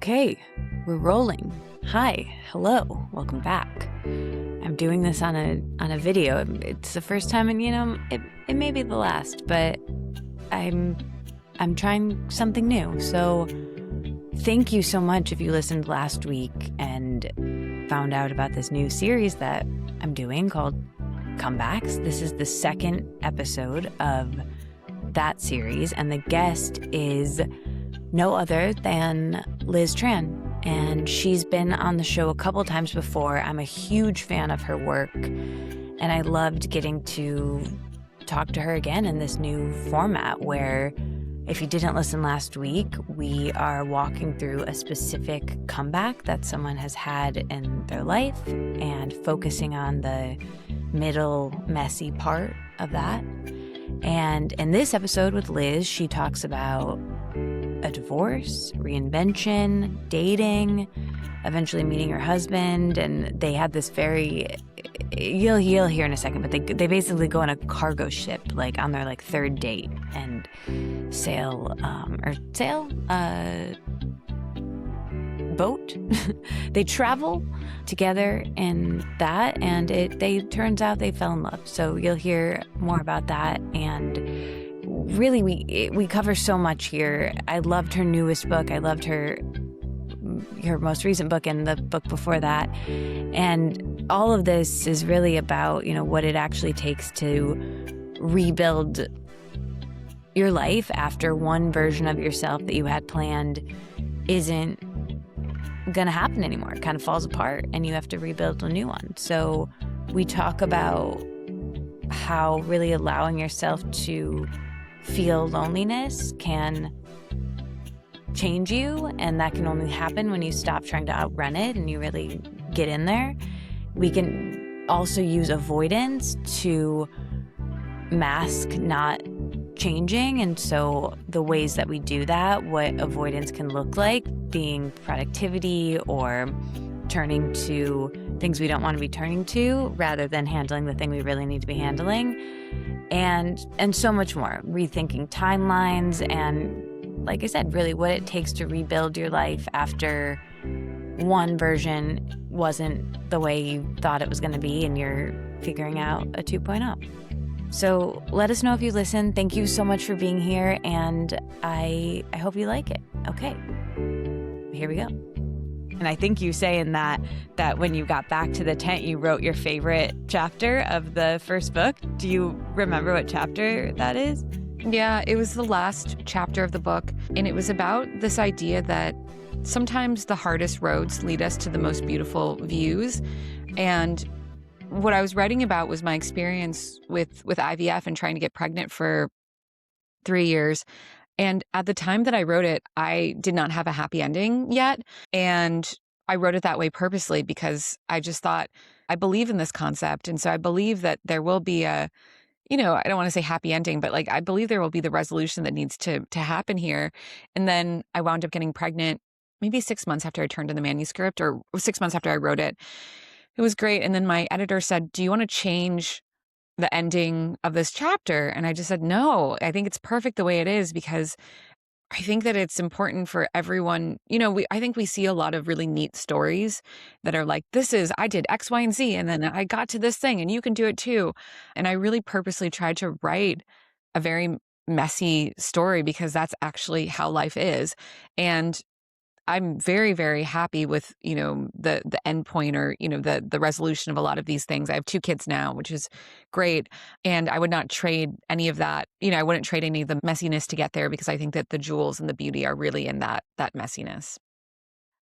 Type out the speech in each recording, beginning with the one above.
Okay, we're rolling. Hi, hello, welcome back. I'm doing this on a video. It's the first time, and it may be the last, but I'm trying something new. So thank you so much if you listened last week and found out about this new series that I'm doing called Comebacks. This is the second episode of that series, and the guest is no other than Liz Tran. And she's been on the show a couple times before. I'm a huge fan of her work, and I loved getting to talk to her again in this new format where, if you didn't listen last week, we are walking through a specific comeback that someone has had in their life and focusing on the middle, messy part of that. And in this episode with Liz, she talks about a divorce, reinvention, dating, eventually meeting her husband. And they had this you'll hear in a second, but they basically go on a cargo ship, like on their third date, and boat. They travel together in that, and turns out they fell in love. So you'll hear more about that. And really, we cover so much here. I loved her newest book. I loved her most recent book and the book before that. And all of this is really about, what it actually takes to rebuild your life after one version of yourself that you had planned isn't going to happen anymore. It kind of falls apart and you have to rebuild a new one. So we talk about how really allowing yourself to feel loneliness can change you, and that can only happen when you stop trying to outrun it and you really get in there. We can also use avoidance to mask not changing, and so the ways that we do that, what avoidance can look like, being productivity or turning to things we don't want to be turning to rather than handling the thing we really need to be handling, and so much more. Rethinking timelines and, like I said, really what it takes to rebuild your life after one version wasn't the way you thought it was going to be and you're figuring out a 2.0. So let us know if you listen. Thank you so much for being here, and I hope you like it. Okay, here we go. And I think you say in that when you got back to the tent, you wrote your favorite chapter of the first book. Do you remember what chapter that is? Yeah, it was the last chapter of the book, and it was about this idea that sometimes the hardest roads lead us to the most beautiful views. And what I was writing about was my experience with IVF and trying to get pregnant for 3 years. And at the time that I wrote it, I did not have a happy ending yet. And I wrote it that way purposely because I just thought, I believe in this concept. And so I believe that there will be I don't want to say happy ending, but I believe there will be the resolution that needs to happen here. And then I wound up getting pregnant maybe 6 months after I turned in the manuscript, or 6 months after I wrote it. It was great. And then my editor said, "Do you want to change the ending of this chapter?" And I just said, "No, I think it's perfect the way it is, because I think that it's important for everyone." I think we see a lot of really neat stories that are like, I did X, Y, and Z, and then I got to this thing and you can do it too. And I really purposely tried to write a very messy story because that's actually how life is. And I'm very, very happy with, the end point, or, the resolution of a lot of these things. I have 2 kids now, which is great. And I would not trade any of that. I wouldn't trade any of the messiness to get there, because I think that the jewels and the beauty are really in that messiness.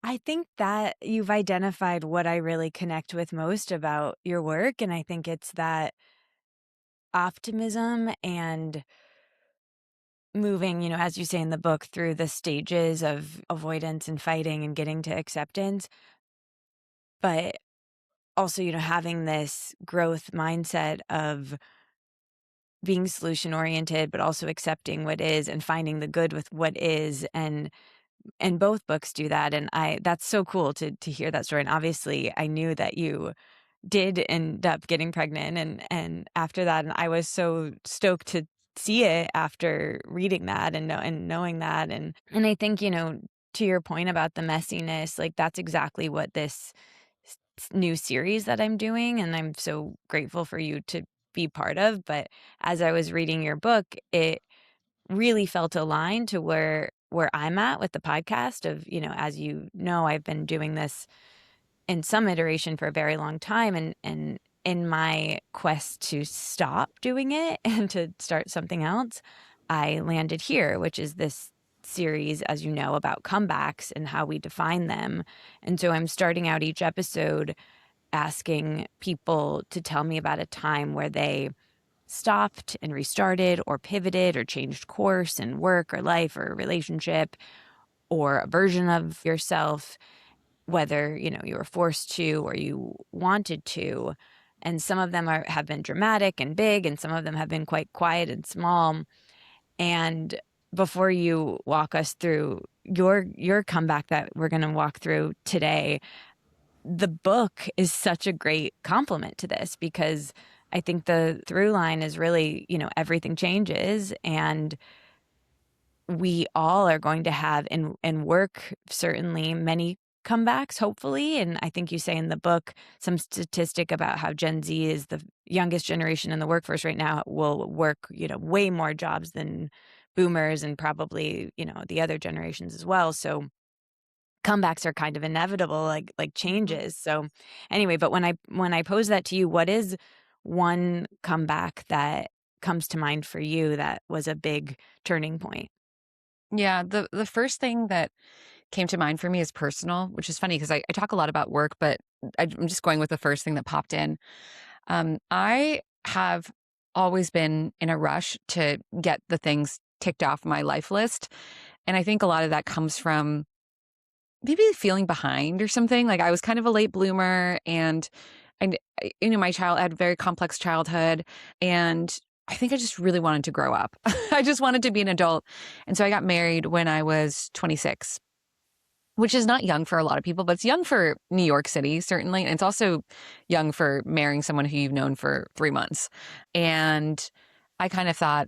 I think that you've identified what I really connect with most about your work. And I think it's that optimism and moving, as you say in the book, through the stages of avoidance and fighting and getting to acceptance. But also, having this growth mindset of being solution oriented, but also accepting what is and finding the good with what is. And both books do that. And that's so cool to hear that story. And obviously I knew that you did end up getting pregnant and after that, and I was so stoked to see it after reading that and knowing that. And I think, to your point about the messiness, like that's exactly what this new series that I'm doing, and I'm so grateful for you to be part of. But as I was reading your book, it really felt aligned to where I'm at with the podcast of, as you know, I've been doing this in some iteration for a very long time, and in my quest to stop doing it and to start something else, I landed here, which is this series, as you know, about comebacks and how we define them. And so I'm starting out each episode asking people to tell me about a time where they stopped and restarted or pivoted or changed course in work or life or relationship or a version of yourself, whether, you were forced to or you wanted to. And some of them have been dramatic and big, and some of them have been quite quiet and small. And before you walk us through your comeback that we're going to walk through today, the book is such a great complement to this, because I think the through line is really, everything changes, and we all are going to have in work, certainly many comebacks, hopefully. And I think you say in the book some statistic about how Gen Z is the youngest generation in the workforce right now, will work, way more jobs than boomers and probably, the other generations as well. So comebacks are kind of inevitable, like changes. So anyway, but when I pose that to you, what is one comeback that comes to mind for you that was a big turning point? Yeah, the first thing that came to mind for me is personal, which is funny because I talk a lot about work, but I'm just going with the first thing that popped in. I have always been in a rush to get the things ticked off my life list. And I think a lot of that comes from maybe feeling behind or something. Like I was kind of a late bloomer, and my child had a very complex childhood, and I think I just really wanted to grow up. I just wanted to be an adult. And so I got married when I was 26, which is not young for a lot of people, but it's young for New York City, certainly. And it's also young for marrying someone who you've known for 3 months. And I kind of thought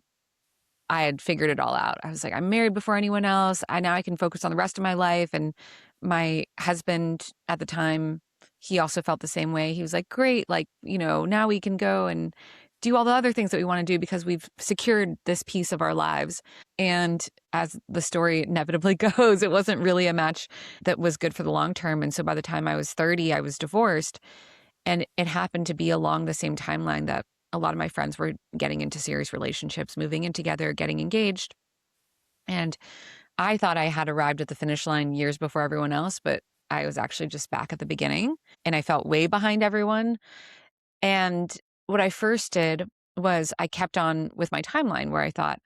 I had figured it all out. I was like, I'm married before anyone else. Now I can focus on the rest of my life. And my husband at the time, he also felt the same way. He was like, great, like, now we can go and do all the other things that we want to do because we've secured this piece of our lives. And as the story inevitably goes, it wasn't really a match that was good for the long term. And so by the time I was 30, I was divorced. And it happened to be along the same timeline that a lot of my friends were getting into serious relationships, moving in together, getting engaged. And I thought I had arrived at the finish line years before everyone else, but I was actually just back at the beginning, and I felt way behind everyone. And what I first did was I kept on with my timeline where I thought,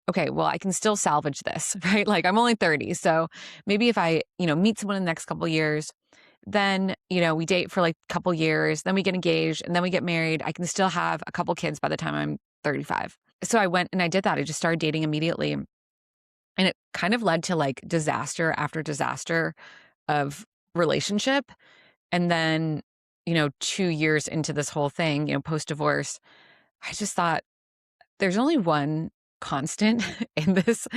okay, well, I can still salvage this, right? Like I'm only 30. So maybe if I, meet someone in the next couple of years, then, we date for like a couple years, then we get engaged, and then we get married. I can still have a couple kids by the time I'm 35. So I went and I did that. I just started dating immediately. And it kind of led to like disaster after disaster of relationship. And then, 2 years into this whole thing, post-divorce, I just thought there's only one constant in this,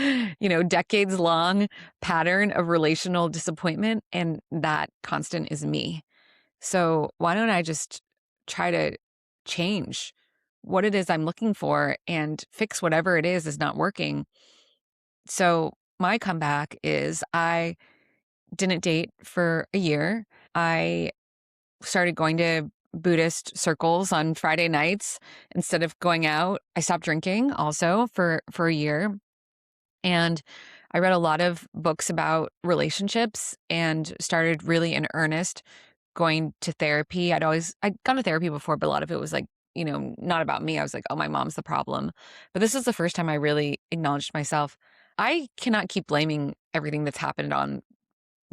decades long pattern of relational disappointment. And that constant is me. So why don't I just try to change what it is I'm looking for and fix whatever it is not working? So my comeback is I didn't date for a year. I started going to Buddhist circles on Friday nights instead of going out. I stopped drinking also for a year. And I read a lot of books about relationships and started really in earnest going to therapy. I'd gone to therapy before, but a lot of it was like, not about me. I was like, oh, my mom's the problem. But this was the first time I really acknowledged myself. I cannot keep blaming everything that's happened on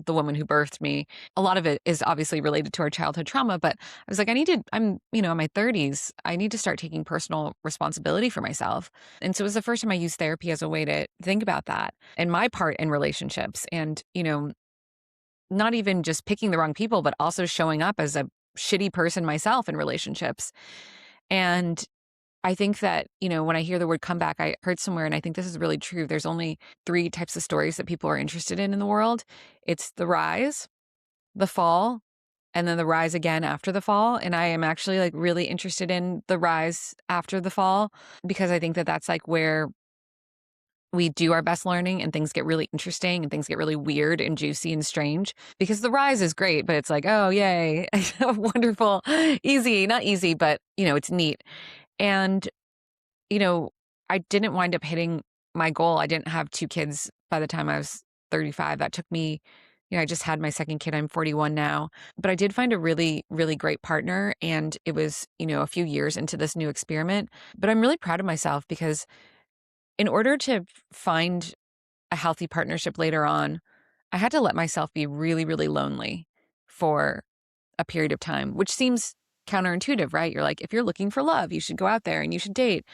the woman who birthed me. A lot of it is obviously related to our childhood trauma, but I was like, I'm, in my 30s, I need to start taking personal responsibility for myself. And so it was the first time I used therapy as a way to think about that and my part in relationships and, not even just picking the wrong people, but also showing up as a shitty person myself in relationships. And I think that, when I hear the word comeback, I heard somewhere, and I think this is really true. There's only three types of stories that people are interested in the world. It's the rise, the fall, and then the rise again after the fall. And I am actually like really interested in the rise after the fall, because I think that that's like where we do our best learning and things get really interesting and things get really weird and juicy and strange. Because the rise is great, but it's like, oh, yay, wonderful, easy, not easy, but it's neat. And, you know, I didn't wind up hitting my goal. I didn't have two kids by the time I was 35. That took me, I just had my second kid. I'm 41 now. But I did find a really, really great partner. And it was, a few years into this new experiment. But I'm really proud of myself, because in order to find a healthy partnership later on, I had to let myself be really, really lonely for a period of time, which seems counterintuitive, right? You're like, if you're looking for love, you should go out there and you should date.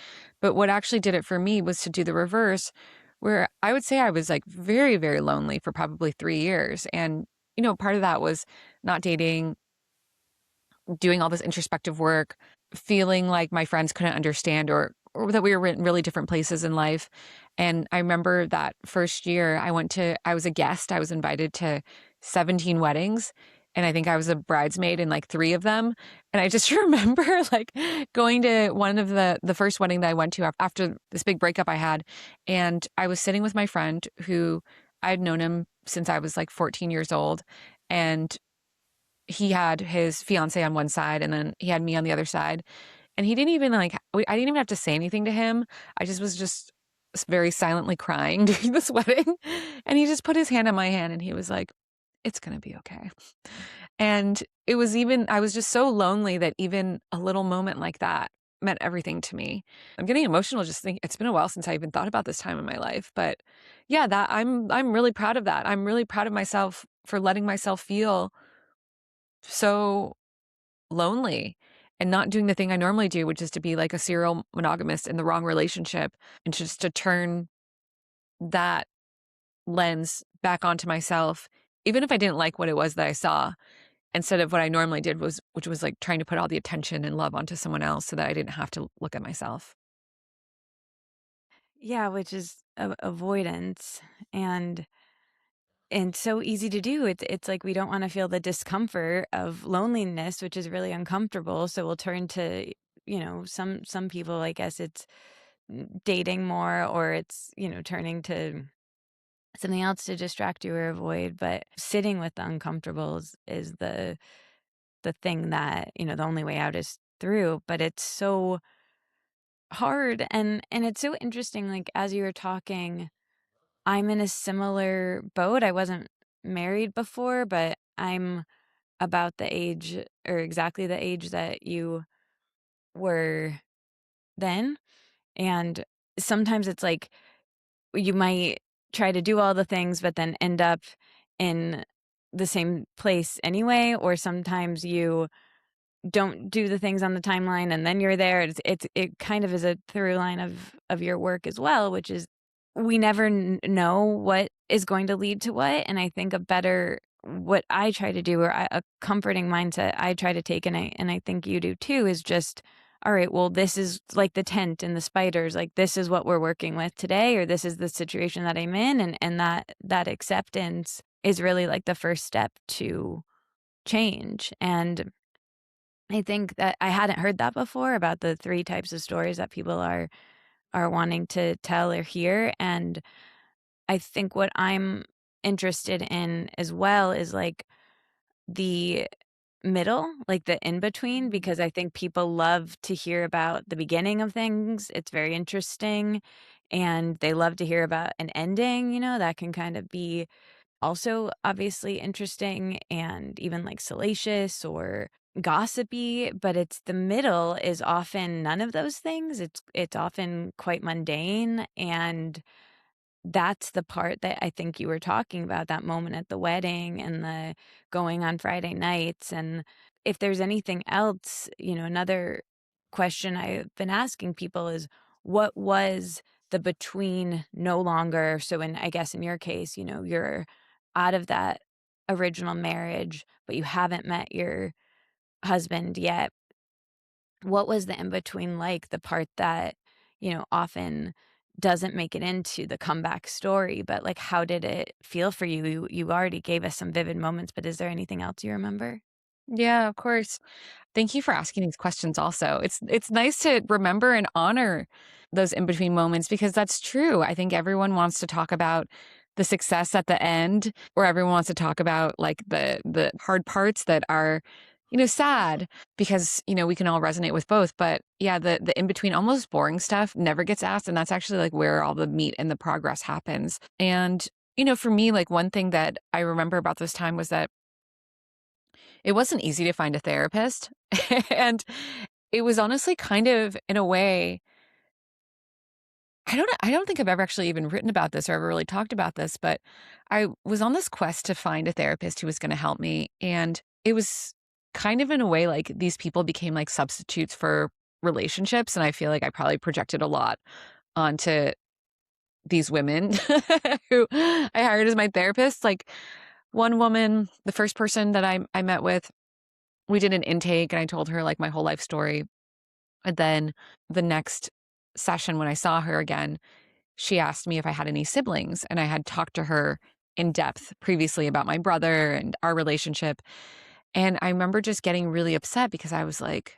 But what actually did it for me was to do the reverse, where I would say I was like very, very lonely for probably 3 years. And, part of that was not dating, doing all this introspective work, feeling like my friends couldn't understand, or that we were in really different places in life. And I remember that first year I was a guest. I was invited to 17 weddings. And I think I was a bridesmaid in like 3 of them. And I just remember like going to one of the first wedding that I went to after this big breakup I had. And I was sitting with my friend who I'd known him since I was like 14 years old. And he had his fiance on one side, and then he had me on the other side. And he didn't even I didn't even have to say anything to him. I just was just very silently crying during this wedding. And he just put his hand on my hand and he was like, it's going to be okay. And I was just so lonely that even a little moment like that meant everything to me. I'm getting emotional just thinking. It's been a while since I even thought about this time in my life. But yeah, that I'm really proud of that. I'm really proud of myself for letting myself feel so lonely and not doing the thing I normally do, which is to be like a serial monogamist in the wrong relationship, and just to turn that lens back onto myself, even if I didn't like what it was that I saw, instead of what I normally did, which was like trying to put all the attention and love onto someone else so that I didn't have to look at myself. Yeah, which is avoidance. And so easy to do. It's like we don't want to feel the discomfort of loneliness, which is really uncomfortable. So we'll turn to, some people, I guess it's dating more, or it's, turning to something else to distract you or avoid. But sitting with the uncomfortable is the thing that, the only way out is through. But it's so hard, and it's so interesting. Like as you were talking, I'm in a similar boat. I wasn't married before, but I'm about the age, or exactly the age that you were then. And sometimes it's like you might try to do all the things, but then end up in the same place anyway. Or sometimes you don't do the things on the timeline and then you're there. It kind of is a through line of your work as well, which is we never know what is going to lead to what. And I think what I try to do, or a comforting mindset I try to take, and I think you do too, is just, all right, well, this is like the tent and the spiders, like this is what we're working with today, or this is the situation that I'm in, and that acceptance is really like the first step to change. And I think that I hadn't heard that before, about the 3 types of stories that people are wanting to tell or hear. And I think what I'm interested in as well is like the middle, like the in between, because I think people love to hear about the beginning of things. It's very interesting. And they love to hear about an ending, that can kind of be also obviously interesting and even like salacious or gossipy. But it's the middle is often none of those things. It's often quite mundane. And that's the part that I think you were talking about, that moment at the wedding and the going on Friday nights. And if there's anything else, another question I've been asking people is, what was the between no longer? So I guess in your case, you're out of that original marriage, but you haven't met your husband yet. what was the in between like? The part that, often doesn't make it into the comeback story, but like how did it feel for you? You already gave us some vivid moments, but is there anything else you remember? Yeah, of course. Thank you for asking these questions also. It's nice to remember and honor those in between moments because that's true. I think everyone wants to talk about the success at the end, or everyone wants to talk about like the hard parts that are, sad because, we can all resonate with both. But yeah, the in between almost boring stuff never gets asked. And that's actually like where all the meat and the progress happens. And, for me, like one thing that I remember about this time was that it wasn't easy to find a therapist. And it was honestly kind of in a way, I don't think I've ever actually even written about this or ever really talked about this, but I was on this quest to find a therapist who was going to help me. And it was kind of in a way like these people became like substitutes for relationships. And I feel like I probably projected a lot onto these women who I hired as my therapist. Like one woman, the first person that I met with, we did an intake and I told her like my whole life story. And then the next session, when I saw her again, she asked me if I had any siblings. And I had talked to her in depth previously about my brother and our relationship. And I remember just getting really upset because I was like,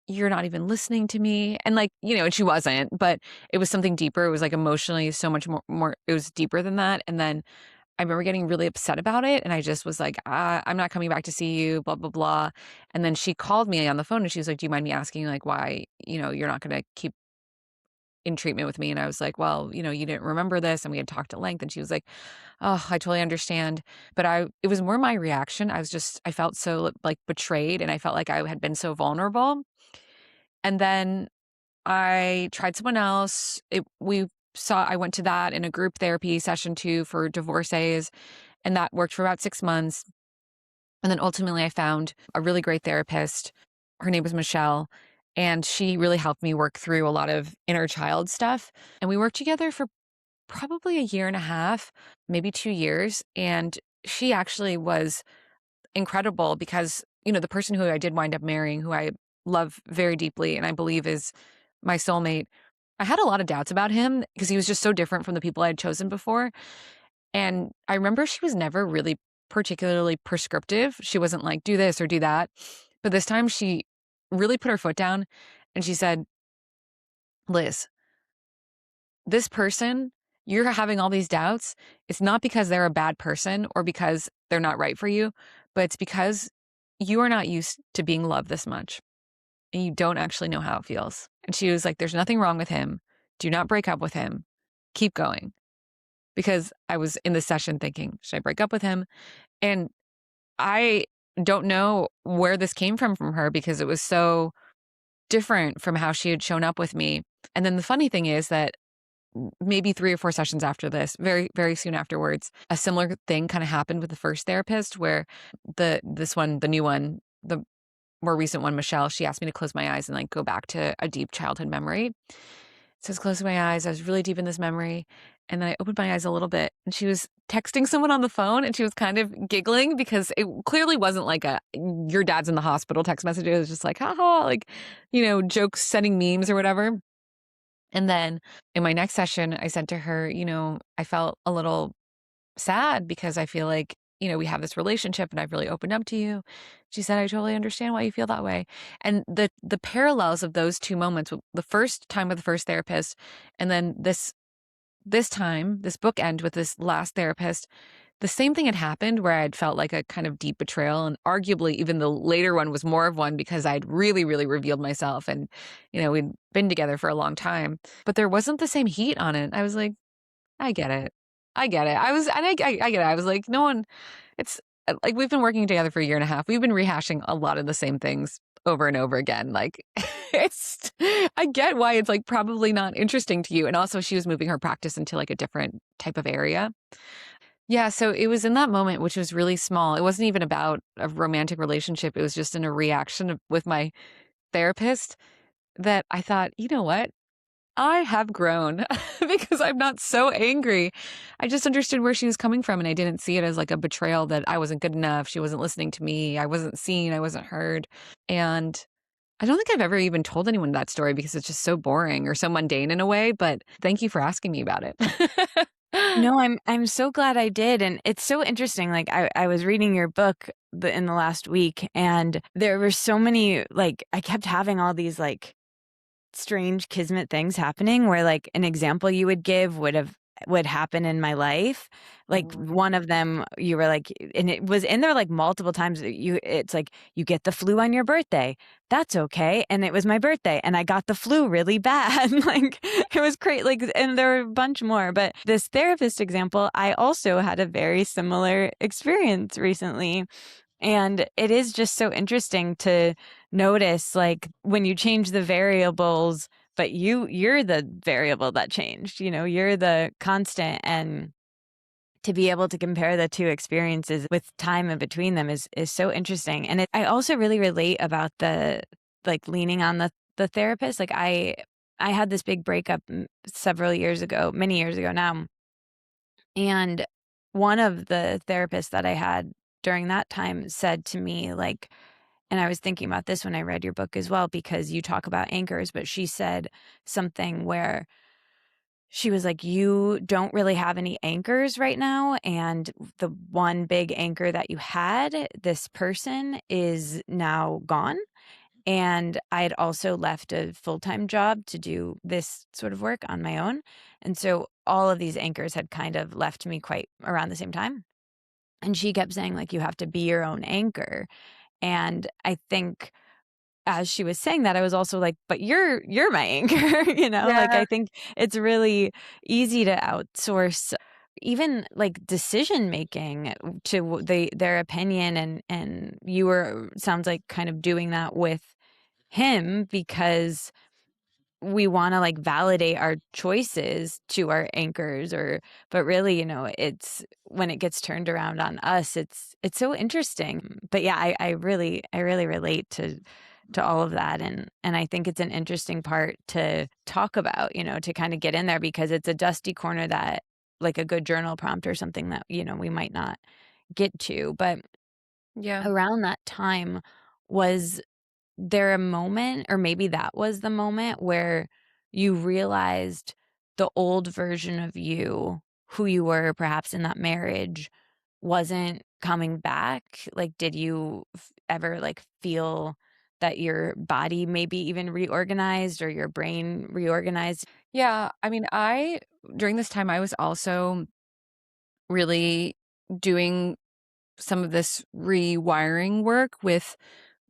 you're not even listening to me. And like, and she wasn't, but it was something deeper. It was like emotionally so much more, it was deeper than that. And then I remember getting really upset about it. And I just was like, I'm not coming back to see you, blah, blah, blah. And then she called me on the phone and she was like, do you mind me asking like why, you're not going to keep in treatment with me? And I was like, well, you didn't remember this. And we had talked at length. And she was like, oh, I totally understand. But it was more my reaction. I felt so like betrayed and I felt like I had been so vulnerable. And then I tried someone else. I went to that in a group therapy session too for divorcees, and that worked for about 6 months. And then ultimately I found a really great therapist. Her name was Michelle, and she really helped me work through a lot of inner child stuff. And we worked together for probably a year and a half, maybe 2 years. And she actually was incredible because, the person who I did wind up marrying, who I love very deeply and I believe is my soulmate, I had a lot of doubts about him because he was just so different from the people I had chosen before. And I remember she was never really particularly prescriptive. She wasn't like, do this or do that. But this time she really put her foot down and she said, Liz, this person, you're having all these doubts. It's not because they're a bad person or because they're not right for you, but it's because you are not used to being loved this much and you don't actually know how it feels. And she was like, there's nothing wrong with him. Do not break up with him. Keep going. Because I was in the session thinking, should I break up with him? And I don't know where this came from her because it was so different from how she had shown up with me. And then the funny thing is that maybe 3 or 4 sessions after this, very, very soon afterwards, a similar thing kind of happened with the first therapist where the new one, the more recent one, Michelle, she asked me to close my eyes and like go back to a deep childhood memory. So I was closing my eyes. I was really deep in this memory. And then I opened my eyes a little bit and she was texting someone on the phone and she was kind of giggling because it clearly wasn't like your dad's in the hospital text message. It was just like, haha, like, jokes, sending memes or whatever. And then in my next session, I said to her, I felt a little sad because I feel like, we have this relationship and I've really opened up to you. She said, I totally understand why you feel that way. And the parallels of those two moments, the first time with the first therapist, and then this time, this bookend with this last therapist, the same thing had happened where I had felt like a kind of deep betrayal. And arguably even the later one was more of one because I'd really, really revealed myself and, we'd been together for a long time, but there wasn't the same heat on it. I was like, I get it. I get it. I get it. I was like, no one, it's like, we've been working together for a year and a half. We've been rehashing a lot of the same things over and over again. Like I get why it's like probably not interesting to you. And also she was moving her practice into like a different type of area. Yeah. So it was in that moment, which was really small. It wasn't even about a romantic relationship. It was just in a reaction with my therapist that I thought, you know what? I have grown because I'm not so angry. I just understood where she was coming from and I didn't see it as like a betrayal that I wasn't good enough. She wasn't listening to me. I wasn't seen. I wasn't heard. And I don't think I've ever even told anyone that story because it's just so boring or so mundane in a way, but thank you for asking me about it. No, I'm so glad I did, and it's so interesting. Like I was reading your book in the last week, and there were so many like I kept having all these like strange kismet things happening where like an example you would give would happen in my life. Like one of them you were like, and it was in there like multiple times, it's like you get the flu on your birthday. That's okay. And it was my birthday and I got the flu really bad. Like it was great. Like, and there were a bunch more, but this therapist example, I also had a very similar experience recently. And it is just so interesting to notice, like, when you change the variables, but you're the variable that changed, you're the constant. And to be able to compare the two experiences with time in between them is so interesting. And I also really relate about the, like, leaning on the therapist. Like, I had this big breakup several years ago, many years ago now. And one of the therapists that I had during that time said to me, like, and I was thinking about this when I read your book as well, because you talk about anchors, but she said something where she was like, you don't really have any anchors right now. And the one big anchor that you had, this person, is now gone. And I had also left a full-time job to do this sort of work on my own. And so all of these anchors had kind of left me quite around the same time. And she kept saying, like, you have to be your own anchor. And I think as she was saying that, I was also like, but you're my anchor, like, Yeah. I think it's really easy to outsource even like decision making to their opinion. And you were, sounds like, kind of doing that with him because we want to like validate our choices to our anchors, but really, it's when it gets turned around on us, it's so interesting. But yeah, I really relate to all of that. And I think it's an interesting part to talk about, to kind of get in there, because it's a dusty corner that, like, a good journal prompt or something that, we might not get to. But Yeah. around that time, was there a moment, or maybe that was the moment, where you realized the old version of you, who you were perhaps in that marriage, wasn't coming back? Like, did you ever like feel that your body maybe even reorganized, or your brain reorganized? Yeah. I mean, during this time, I was also really doing some of this rewiring work with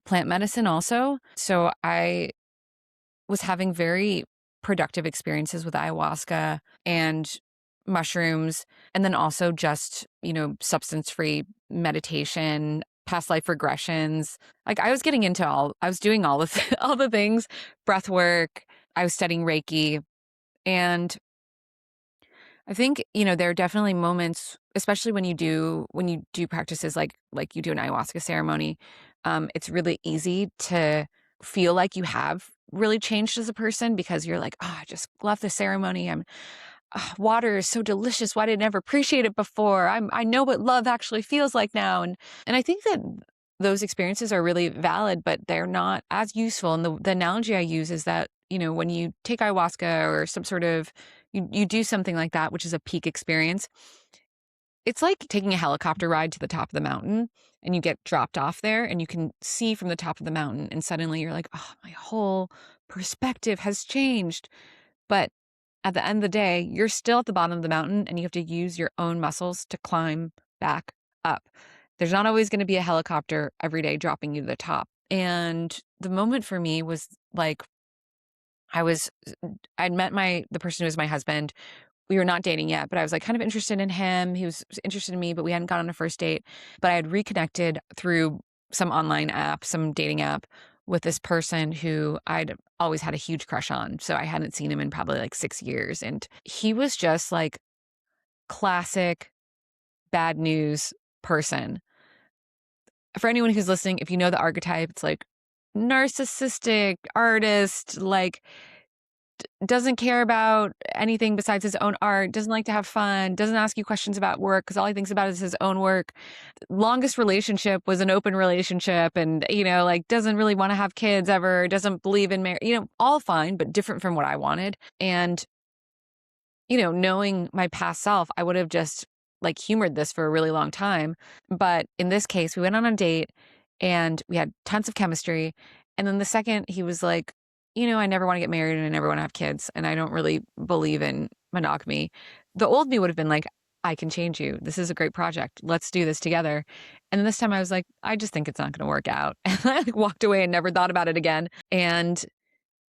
plant medicine also. So I was having very productive experiences with ayahuasca and mushrooms, and then also just, substance-free meditation, past life regressions. Like I was getting into I was doing all of all the things, breath work, I was studying Reiki. And I think, there are definitely moments, especially when you do practices like you do an ayahuasca ceremony. It's really easy to feel like you have really changed as a person because you're like, oh, I just love the ceremony. Water is so delicious. Why did I never appreciate it before? I know what love actually feels like now. And I think that those experiences are really valid, but they're not as useful. And the analogy I use is that, when you take ayahuasca or some sort of, you do something like that, which is a peak experience, it's like taking a helicopter ride to the top of the mountain and you get dropped off there and you can see from the top of the mountain and suddenly you're like, oh, my whole perspective has changed. But at the end of the day, you're still at the bottom of the mountain and you have to use your own muscles to climb back up. There's not always going to be a helicopter every day dropping you to the top. And the moment for me was like, I'd met the person who was my husband. We were not dating yet, but I was like kind of interested in him. He was interested in me, but we hadn't gone on a first date. But I had reconnected through some online app, some dating app, with this person who I'd always had a huge crush on. So I hadn't seen him in probably like 6 years. And he was just like classic bad news person. For anyone who's listening, if you know the archetype, it's like narcissistic artist, like doesn't care about anything besides his own art, doesn't like to have fun, doesn't ask you questions about work because all he thinks about is his own work. Longest relationship was an open relationship and, like doesn't really want to have kids ever, doesn't believe in marriage, all fine, but different from what I wanted. And, knowing my past self, I would have just like humored this for a really long time. But in this case, we went on a date and we had tons of chemistry. And then the second he was like, I never want to get married and I never want to have kids. And I don't really believe in monogamy. The old me would have been like, I can change you. This is a great project. Let's do this together. And then this time I was like, I just think it's not going to work out. And I like walked away and never thought about it again. And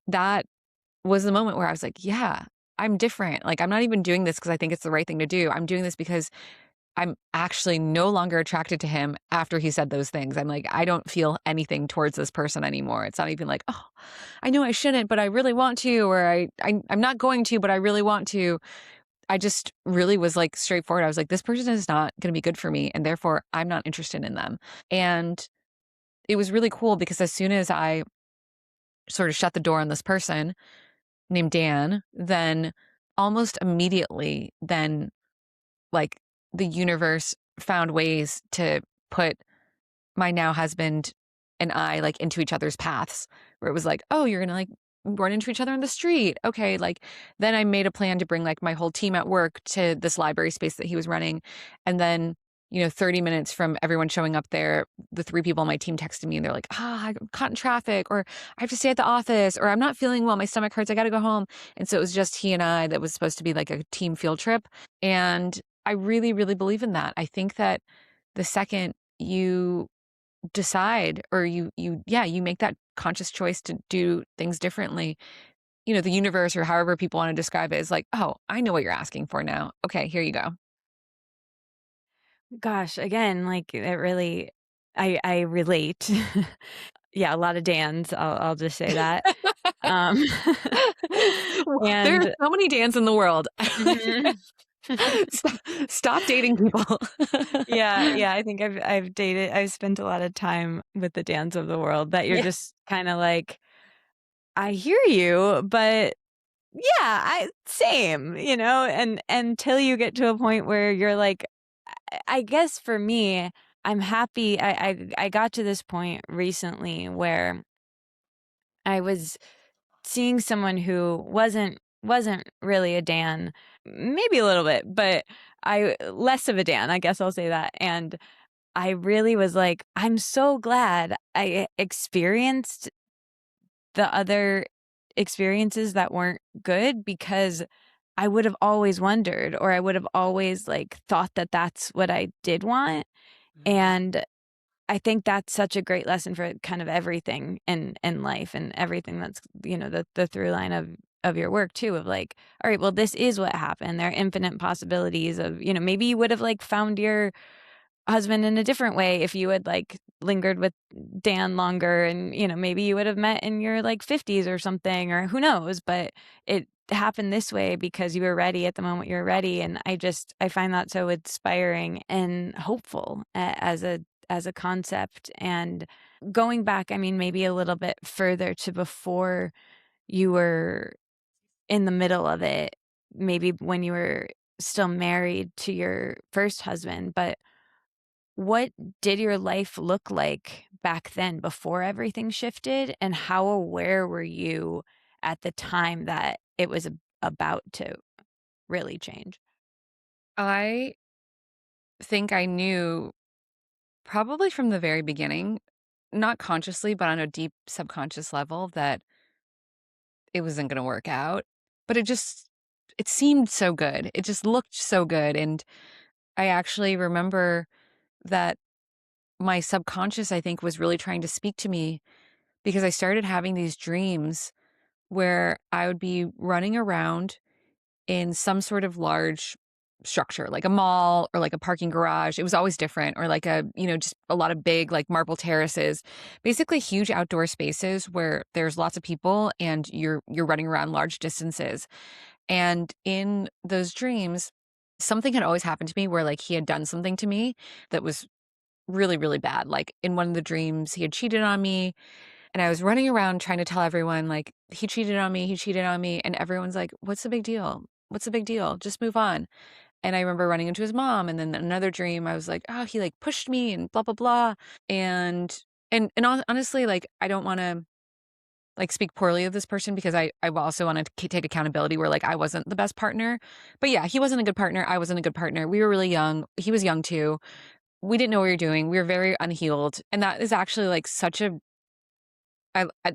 that was the moment where I was like, yeah, I'm different. Like, I'm not even doing this because I think it's the right thing to do. I'm doing this because I'm actually no longer attracted to him after he said those things. I'm like, I don't feel anything towards this person anymore. It's not even like, oh, I know I shouldn't, but I really want to, or I'm not going to, but I really want to. I just really was like straightforward. I was like, this person is not going to be good for me. And therefore I'm not interested in them. And it was really cool because as soon as I sort of shut the door on this person named Dan, then almost immediately, then like the universe found ways to put my now husband and I like into each other's paths where it was like, oh, you're going to like run into each other in the street. Okay. Like then I made a plan to bring like my whole team at work to this library space that he was running. And then, 30 minutes from everyone showing up there, the 3 people on my team texted me and they're like, I got caught in traffic, or I have to stay at the office, or I'm not feeling well. My stomach hurts. I got to go home. And so it was just he and I that was supposed to be like a team field trip. And I really, really believe in that. I think that the second you decide or you make that conscious choice to do things differently, the universe or however people want to describe it is like, oh, I know what you're asking for now. Okay, here you go. Gosh, again, like it really, I relate. Yeah, a lot of Dans. I'll just say that. Um, There are and so many Dans in the world. mhm. Stop dating people. Yeah, I think I've spent a lot of time with the Dans of the world that you're Yeah. just kind of like, I hear you, but yeah, I same, and until you get to a point where you're like, I guess for me, I'm happy. I got to this point recently where I was seeing someone who wasn't really a Dan, maybe a little bit, but I less of a Dan, I guess I'll say that. And I really was like, I'm so glad I experienced the other experiences that weren't good, because I would have always wondered, or I would have always like thought that that's what I did want. And I think that's such a great lesson for kind of everything in life, and everything that's, the through line of your work too, of like, all right, well, this is what happened. There are infinite possibilities of, maybe you would have like found your husband in a different way if you had like lingered with Dan longer, and maybe you would have met in your like 50s or something, or who knows, but it happened this way because you were ready at the moment you were ready. And I find that so inspiring and hopeful as a concept. And going back, I mean, maybe a little bit further to before you were in the middle of it, maybe when you were still married to your first husband, but what did your life look like back then before everything shifted? And how aware were you at the time that it was about to really change? I think I knew probably from the very beginning, not consciously, but on a deep subconscious level, that it wasn't going to work out. But it seemed so good. It just looked so good. And I actually remember that my subconscious, I think, was really trying to speak to me because I started having these dreams where I would be running around in some sort of large structure, like a mall or like a parking garage. It was always different, or like just a lot of big, like marble terraces, basically huge outdoor spaces where there's lots of people and you're running around large distances. And in those dreams, something had always happened to me where like he had done something to me that was really, really bad. Like in one of the dreams, he had cheated on me. And I was running around trying to tell everyone, like, he cheated on me, he cheated on me. And everyone's like, what's the big deal? What's the big deal? Just move on. And I remember running into his mom. And then another dream, I was like, oh, he like pushed me and blah, blah, blah. And honestly, like, I don't want to like speak poorly of this person because I also want to take accountability where like I wasn't the best partner. But yeah, he wasn't a good partner. I wasn't a good partner. We were really young. He was young too. We didn't know what we were doing. We were very unhealed. And that is actually like such a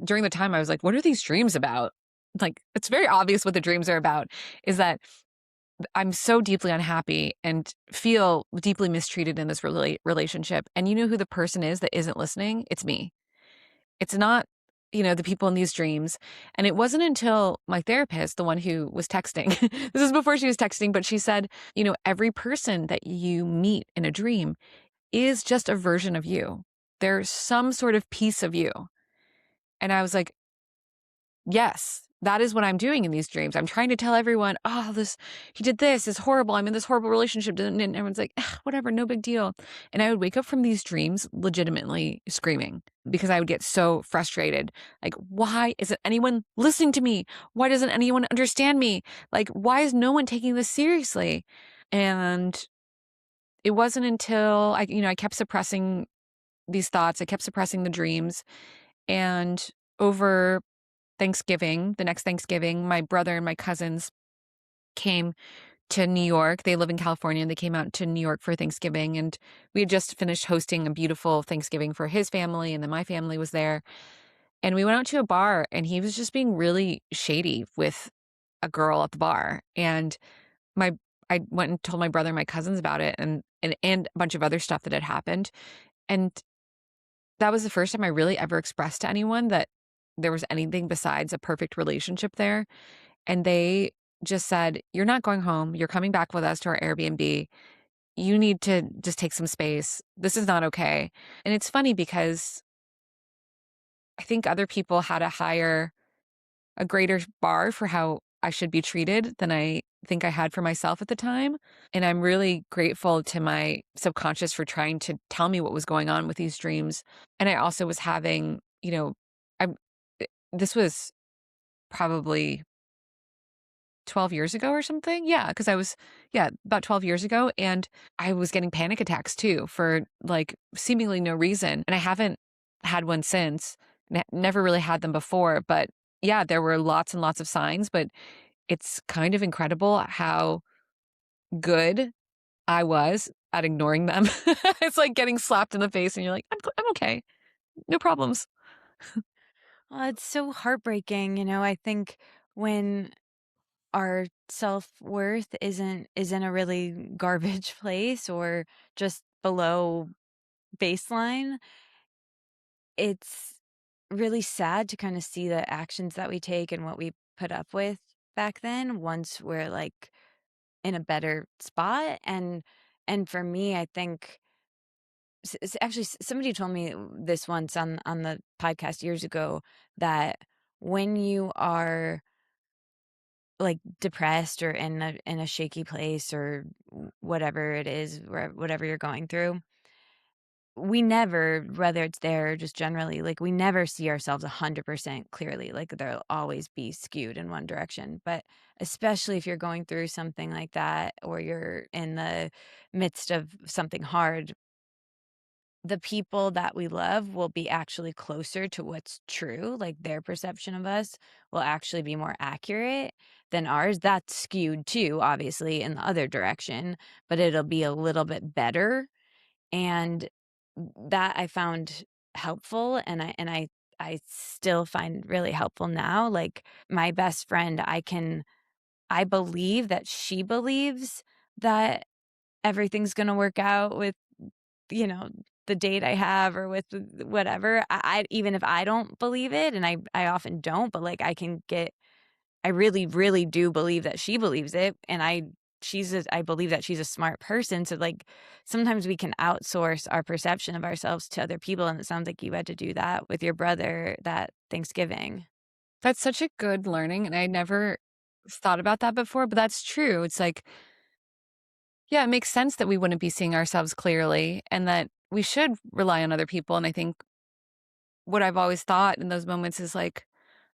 during the time I was like, what are these dreams about? Like, it's very obvious what the dreams are about is that I'm so deeply unhappy and feel deeply mistreated in this relationship. And you know who the person is that isn't listening? It's me. It's not, the people in these dreams. And it wasn't until my therapist, the one who was texting, this is before she was texting, but she said, every person that you meet in a dream is just a version of you. There's some sort of piece of you. And I was like, yes, that is what I'm doing in these dreams. I'm trying to tell everyone, oh, he did this, it's horrible. I'm in this horrible relationship. And everyone's like, whatever, no big deal. And I would wake up from these dreams legitimately screaming because I would get so frustrated. Like, why isn't anyone listening to me? Why doesn't anyone understand me? Like, why is no one taking this seriously? And it wasn't until I kept suppressing these thoughts. I kept suppressing the dreams. And over Thanksgiving, the next Thanksgiving, my brother and my cousins came to New York. They live in California and they came out to New York for Thanksgiving. And we had just finished hosting a beautiful Thanksgiving for his family. And then my family was there. And we went out to a bar and he was just being really shady with a girl at the bar. And my I went and told my brother and my cousins about it and a bunch of other stuff that had happened. And that was the first time I really ever expressed to anyone that there was anything besides a perfect relationship there. And they just said, you're not going home. You're coming back with us to our Airbnb. You need to just take some space. This is not okay. And it's funny because I think other people had a greater bar for how I should be treated than I think I had for myself at the time. And I'm really grateful to my subconscious for trying to tell me what was going on with these dreams. And I also was having, I'm, this was probably 12 years ago or something. Yeah. Cause about 12 years ago. And I was getting panic attacks too for like seemingly no reason. And I haven't had one since, never really had them before. But yeah, there were lots and lots of signs, but it's kind of incredible how good I was at ignoring them. It's like getting slapped in the face and you're like, I'm okay. No problems. Well, it's so heartbreaking. I think when our self-worth is in a really garbage place or just below baseline, it's really sad to kind of see the actions that we take and what we put up with back then once we're like in a better spot. And for me, I think actually somebody told me this once on the podcast years ago, that when you are like depressed or in a shaky place or whatever it is, whatever you're going through, we never, whether it's there or just generally, like we never see ourselves 100% clearly. Like there'll always be skewed in one direction. But especially if you're going through something like that or you're in the midst of something hard, the people that we love will be actually closer to what's true. Like their perception of us will actually be more accurate than ours. That's skewed too, obviously, in the other direction, but it'll be a little bit better. And that I found helpful, and I still find really helpful now. Like my best friend, I believe that she believes that everything's going to work out with, you know, the date I have or with whatever. I even if I don't believe it, and I often don't, but like I really, really do believe that she believes it. And I believe that she's a smart person. So like sometimes we can outsource our perception of ourselves to other people. And it sounds like you had to do that with your brother that Thanksgiving. That's such a good learning. And I never thought about that before, but that's true. It's like, yeah, it makes sense that we wouldn't be seeing ourselves clearly and that we should rely on other people. And I think what I've always thought in those moments is like,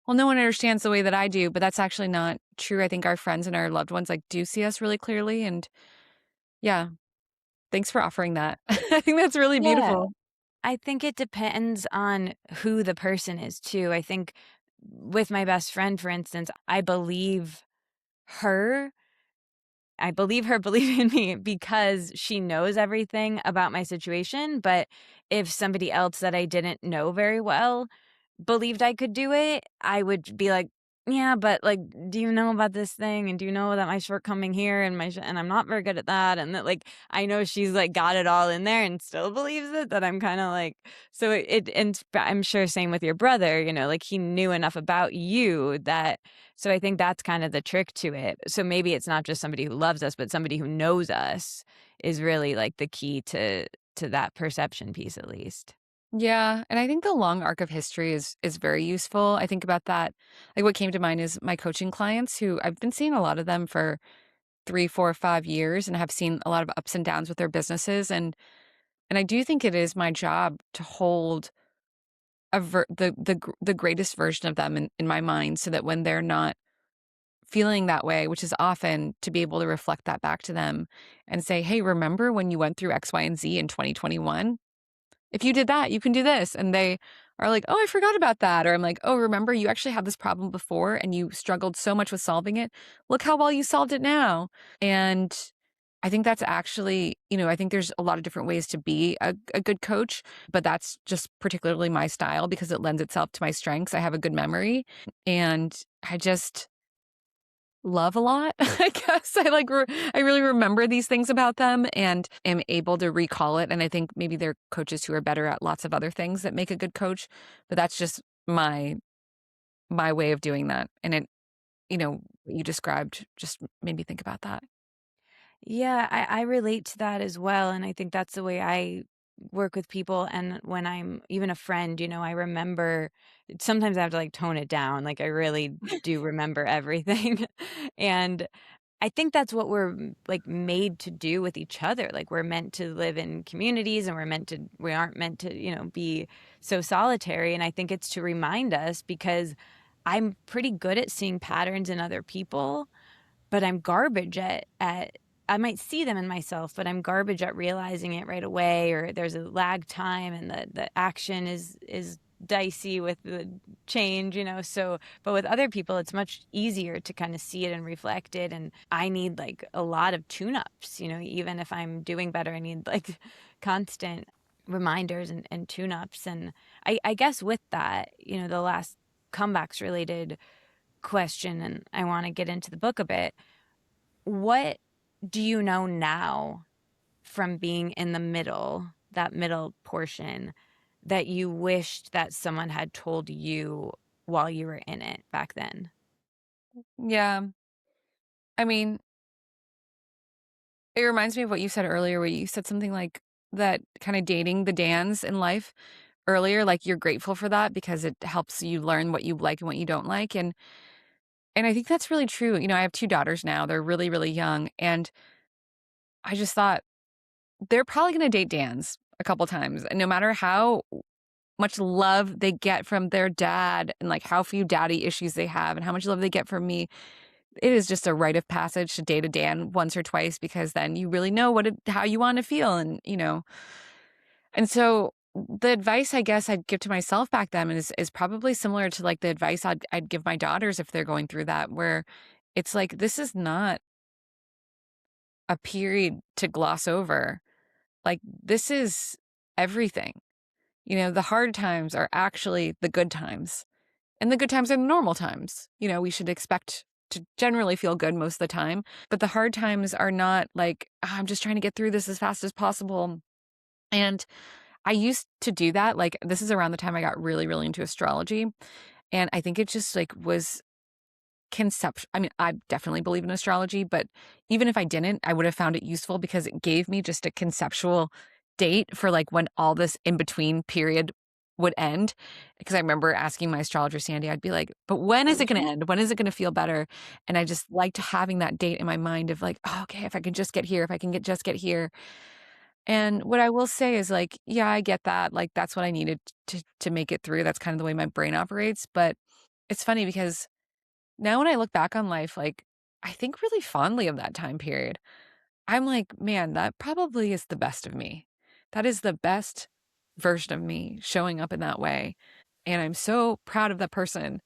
well, no one understands the way that I do, but that's actually not true. I think our friends and our loved ones like do see us really clearly. And yeah, thanks for offering that. I think that's really Yeah. beautiful. I think it depends on who the person is too. I think with my best friend, for instance, her I believe her believing me because she knows everything about my situation, but if somebody else that I didn't know very well believed I could do it, I would be like, "Yeah, but, like, do you know about this thing, and do you know that my shortcoming here and and I'm not very good at that," and that, like, I know she's, like, got it all in there and still believes it, that I'm kinda like so and I'm sure same with your brother, like, he knew enough about you that so I think that's kind of the trick to it. So maybe it's not just somebody who loves us, but somebody who knows us is really, like, the key to that perception piece at least. Yeah, and I think the long arc of history is very useful. I think about that. Like what came to mind is my coaching clients who I've been seeing a lot of them for 3, 4, 5 years and have seen a lot of ups and downs with their businesses. And I do think it is my job to hold the greatest version of them in my mind so that when they're not feeling that way, which is often to be able to reflect that back to them and say, hey, remember when you went through X, Y, and Z in 2021? If you did that, you can do this. And they are like, oh, I forgot about that. Or I'm like, oh, remember you actually had this problem before and you struggled so much with solving it. Look how well you solved it now. And I think that's actually, I think there's a lot of different ways to be a good coach, but that's just particularly my style because it lends itself to my strengths. I have a good memory and I just love a lot. I guess I really remember these things about them and am able to recall it. And I think maybe there are coaches who are better at lots of other things that make a good coach, but that's just my way of doing that. And what you described just made me think about that. Yeah, I relate to that as well, and I think that's the way I work with people, and when I'm even a friend, I remember sometimes I have to, like, tone it down, like, I really do remember everything, and I think that's what we're, like, made to do with each other, like, we're meant to live in communities, and we aren't meant to, be so solitary, and I think it's to remind us because I'm pretty good at seeing patterns in other people, but I'm garbage at I might see them in myself, but I'm garbage at realizing it right away, or there's a lag time and the action is dicey with the change, so but with other people it's much easier to kind of see it and reflect it, and I need like a lot of tune-ups, even if I'm doing better, I need like constant reminders and tune-ups. And I guess with that, the last comebacks related question, and I want to get into the book a bit. What do you know now from being in that middle portion, that you wished that someone had told you while you were in it back then? Yeah. I mean, it reminds me of what you said earlier, where you said something like that kind of dating the Dans in life earlier, like you're grateful for that because it helps you learn what you like and what you don't like. And I think that's really true. I have 2 daughters now. They're really, really young. And I just thought they're probably gonna date Dans a couple times. And no matter how much love they get from their dad and like how few daddy issues they have and how much love they get from me, it is just a rite of passage to date a Dan once or twice because then you really know how you want to feel. And so the advice I guess I'd give to myself back then is probably similar to like the advice I'd give my daughters if they're going through that, where it's like this is not a period to gloss over. Like, this is everything. The hard times are actually the good times, and the good times are the normal times. We should expect to generally feel good most of the time, but the hard times are not like, "Ah, I'm just trying to get through this as fast as possible." And I used to do that. Like, this is around the time I got really, really into astrology. And I think it just like was I mean, I definitely believe in astrology, but even if I didn't, I would have found it useful because it gave me just a conceptual date for like when all this in between period would end. Because I remember asking my astrologer, Sandy, I'd be like, but when is it going to end? When is it going to feel better? And I just liked having that date in my mind of like, oh, okay, if I can just get here, if I can just get here. And what I will say is like, yeah, I get that. Like that's what I needed to make it through. That's kind of the way my brain operates. But it's funny because now when I look back on life, like I think really fondly of that time period. I'm like, man, that probably is the best of me. That is the best version of me showing up in that way. And I'm so proud of that person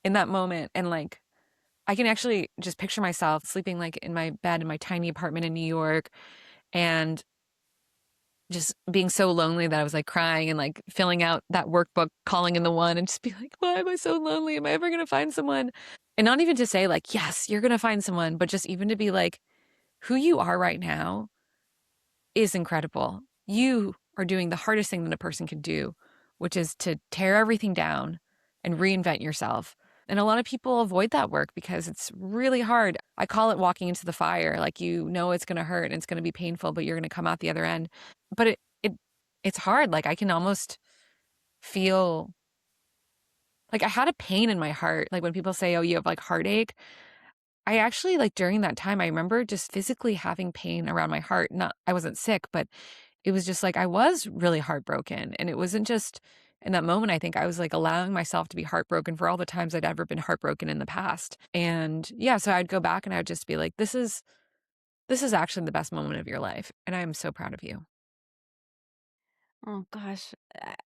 in that moment. And like, I can actually just picture myself sleeping like in my bed in my tiny apartment in New York and just being so lonely that I was like crying and like filling out that workbook, calling in the one and just be like, why am I so lonely? Am I ever going to find someone? And not even to say like, yes, you're going to find someone, but just even to be like, who you are right now is incredible. You are doing the hardest thing that a person can do, which is to tear everything down and reinvent yourself. And a lot of people avoid that work because it's really hard. I call it walking into the fire. Like you know it's going to hurt and it's going to be painful, but you're going to come out the other end. But it's hard. Like I can almost feel like I had a pain in my heart. Like when people say, "Oh, you have like heartache." I actually like during that time I remember just physically having pain around my heart. Not I wasn't sick, but it was just like I was really heartbroken. And it wasn't just in that moment, I think I was like allowing myself to be heartbroken for all the times I'd ever been heartbroken in the past. And yeah, so I'd go back and I'd just be like, this is actually the best moment of your life. And I'm so proud of you. Oh gosh.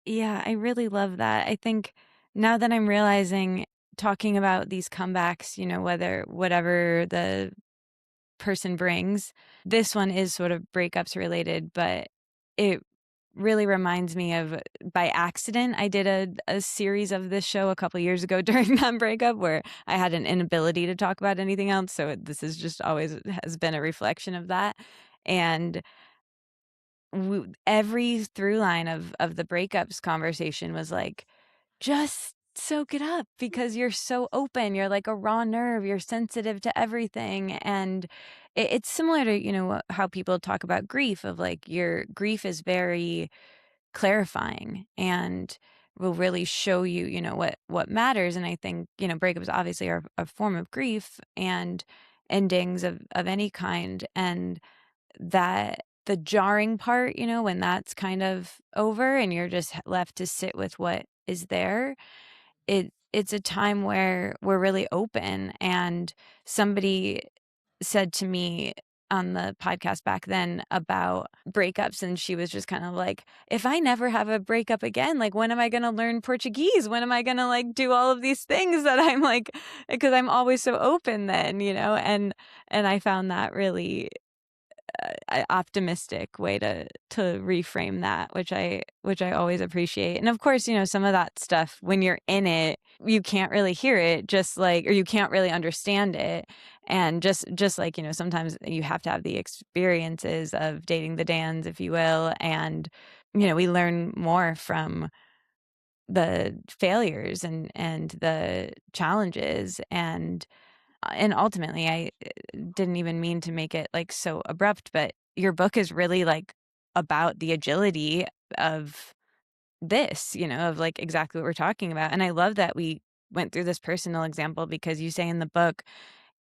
Yeah, I really love that. I think now that I'm realizing talking about these comebacks, whether whatever the person brings, this one is sort of breakups related, but it really reminds me of by accident, I did a series of this show a couple years ago during that breakup where I had an inability to talk about anything else. So this is just always has been a reflection of that. And every through line of the breakups conversation was like, just soak it up because you're so open. You're like a raw nerve. You're sensitive to everything. And it's similar to, how people talk about grief of like your grief is very clarifying and will really show you, what matters. And I think, breakups obviously are a form of grief and endings of any kind. And that the jarring part, when that's kind of over and you're just left to sit with what is there, it's a time where we're really open. And somebody said to me on the podcast back then about breakups, and she was just kind of like, if I never have a breakup again, like when am I going to learn Portuguese? When am I going to like do all of these things that I'm like, because I'm always so open then, and I found that really optimistic way to reframe that, which I always appreciate. And of course, some of that stuff when you're in it, you can't really hear it, just like, or you can't really understand it. And just like, sometimes you have to have the experiences of dating the Dans, if you will. And, we learn more from the failures and the challenges and ultimately, I didn't even mean to make it like so abrupt, but your book is really like about the agility of this, of like exactly what we're talking about. And I love that we went through this personal example because you say in the book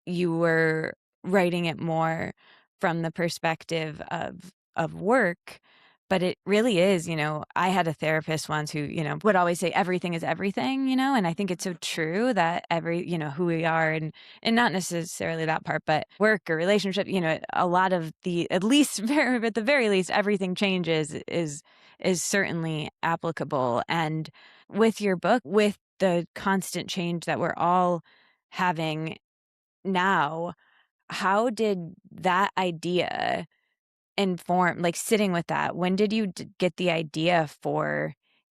you were writing it more from the perspective of work, but it really is, I had a therapist once who, would always say everything is everything, and I think it's so true that who we are and not necessarily that part, but work or relationship, a lot of the, at least very, at the very least, everything changes is certainly applicable. And with your book, with the constant change that we're all having now, how did that idea inform, like sitting with that, when did you get the idea for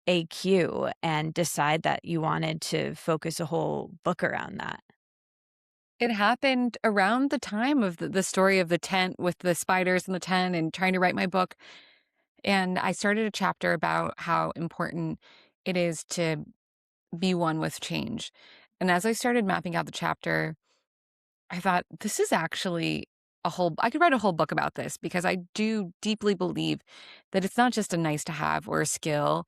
AQ and decide that you wanted to focus a whole book around that? It happened around the time of the story of the tent with the spiders in the tent and trying to write my book. And I started a chapter about how important it is to be one with change. And as I started mapping out the chapter, I thought, this is actually I could write a whole book about this because I do deeply believe that it's not just a nice to have or a skill,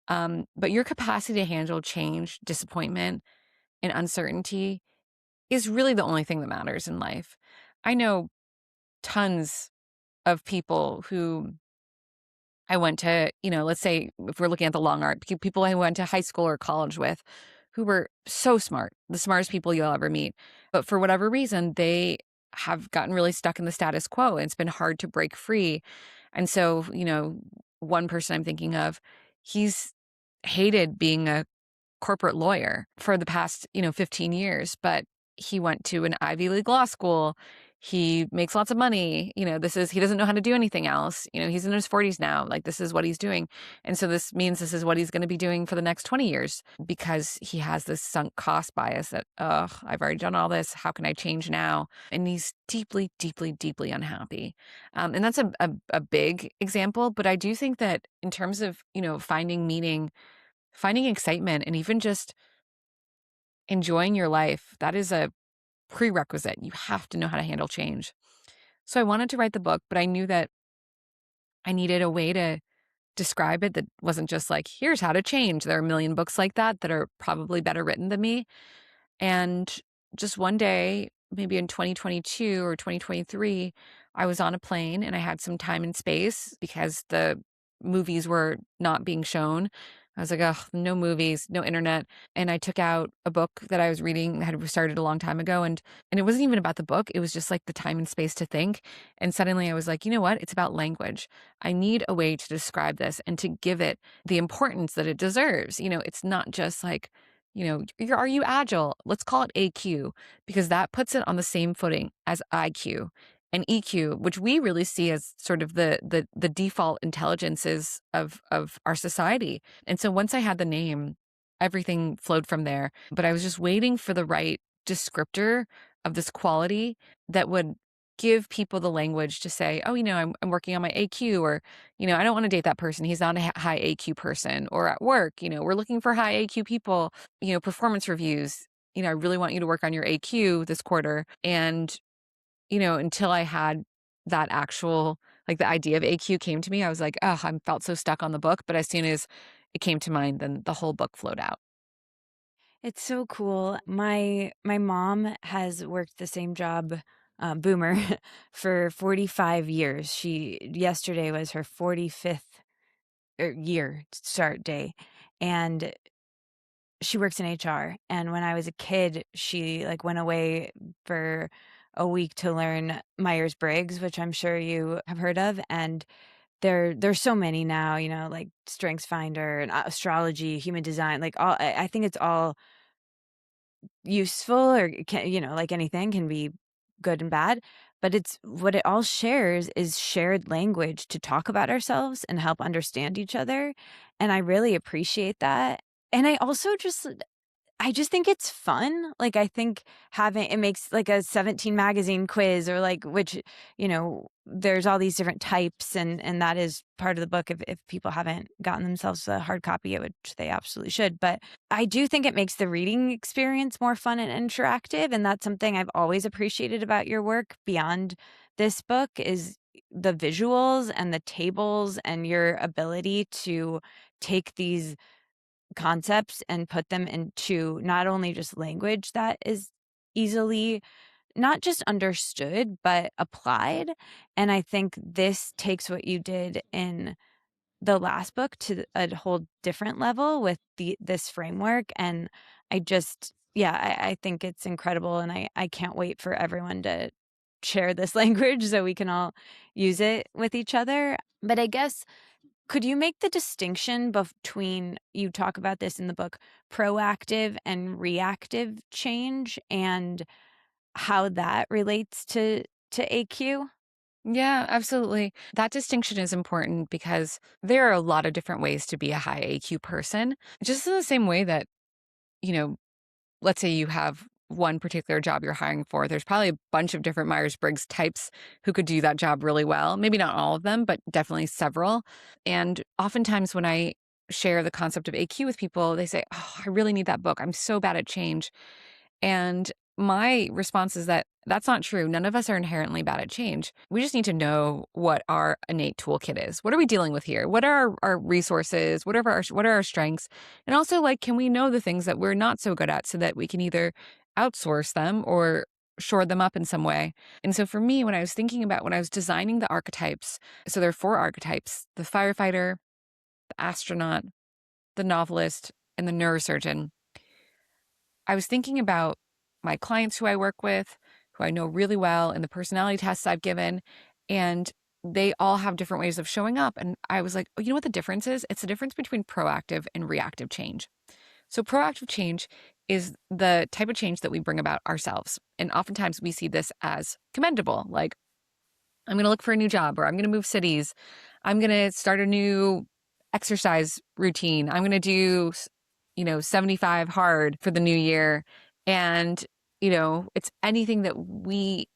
but your capacity to handle change, disappointment, and uncertainty is really the only thing that matters in life. I know tons of people who I went to, let's say if we're looking at the long arc, people I went to high school or college with who were so smart, the smartest people you'll ever meet. But for whatever reason, they have gotten really stuck in the status quo and it's been hard to break free. And so, one person I'm thinking of, he's hated being a corporate lawyer for the past, 15 years, but he went to an Ivy League law school. He makes lots of money. He doesn't know how to do anything else. He's in his 40s now. Like, this is what he's doing. And so this means this is what he's going to be doing for the next 20 years because he has this sunk cost bias that, I've already done all this. How can I change now? And he's deeply, deeply, deeply unhappy. And that's a big example. But I do think that in terms of, finding meaning, finding excitement, and even just enjoying your life, that is a prerequisite. You have to know how to handle change. So I wanted to write the book, but I knew that I needed a way to describe it that wasn't just like, here's how to change. There are a million books like that are probably better written than me. And just one day, maybe in 2022 or 2023, I was on a plane and I had some time and space because the movies were not being shown. I was like, oh, no movies, no internet. And I took out a book that I was reading, had started a long time ago. And it wasn't even about the book. It was just like the time and space to think. And suddenly I was like, you know what? It's about language. I need a way to describe this and to give it the importance that it deserves. It's not just like, are you agile? Let's call it AQ because that puts it on the same footing as IQ and EQ, which we really see as sort of the default intelligences of our society. And so once I had the name, everything flowed from there. But I was just waiting for the right descriptor of this quality that would give people the language to say, oh, I'm working on my AQ, or, I don't want to date that person. He's not a high AQ person. Or at work, we're looking for high AQ people, performance reviews. I really want you to work on your AQ this quarter. And, until I had that actual, like the idea of AQ came to me, I was like, oh, I felt so stuck on the book. But as soon as it came to mind, then the whole book flowed out. It's so cool. My mom has worked the same job, boomer, for 45 years. Yesterday was her 45th year start day, and she works in HR. And when I was a kid, she like went away for a week to learn Myers-Briggs, which I'm sure you have heard of. And there's so many now, like Strengths Finder and astrology, human design, like all. I think it's all useful, or it can, like anything can be good and bad, but it's what it all shares is shared language to talk about ourselves and help understand each other. And I really appreciate that. And I just think it's fun. Like, I think having it makes like a 17 magazine quiz, or like, which, there's all these different types, and that is part of the book. If people haven't gotten themselves a hard copy, which they absolutely should. But I do think it makes the reading experience more fun and interactive. And that's something I've always appreciated about your work beyond this book is the visuals and the tables and your ability to take these concepts and put them into not only just language that is easily not just understood, but applied. And I think this takes what you did in the last book to a whole different level with this framework. And I think it's incredible. And I can't wait for everyone to share this language so we can all use it with each other. But I guess, could you make the distinction between, you talk about this in the book, proactive and reactive change, and how that relates to AQ? Yeah, absolutely. That distinction is important because there are a lot of different ways to be a high AQ person. Just in the same way that, you know, let's say you have one particular job you're hiring for, there's probably a bunch of different Myers-Briggs types who could do that job really well. Maybe not all of them, but definitely several. And oftentimes when I share the concept of AQ with people, they say, oh, I really need that book. I'm so bad at change. And my response is that that's not true. None of us are inherently bad at change. We just need to know what our innate toolkit is. What are we dealing with here? What are our resources? What are our strengths? And also, like, can we know the things that we're not so good at so that we can either outsource them or shore them up in some way. And so for me, when I was designing the archetypes, so there are 4 archetypes: the firefighter, the astronaut, the novelist, and the neurosurgeon. I was thinking about my clients who I work with, who I know really well, and the personality tests I've given, and they all have different ways of showing up. And I was like, oh, you know what the difference is? It's the difference between proactive and reactive change. So proactive change is the type of change that we bring about ourselves. And oftentimes we see this as commendable, like, I'm going to look for a new job, or I'm going to move cities. I'm going to start a new exercise routine. I'm going to do, 75 hard for the new year. And, it's anything that we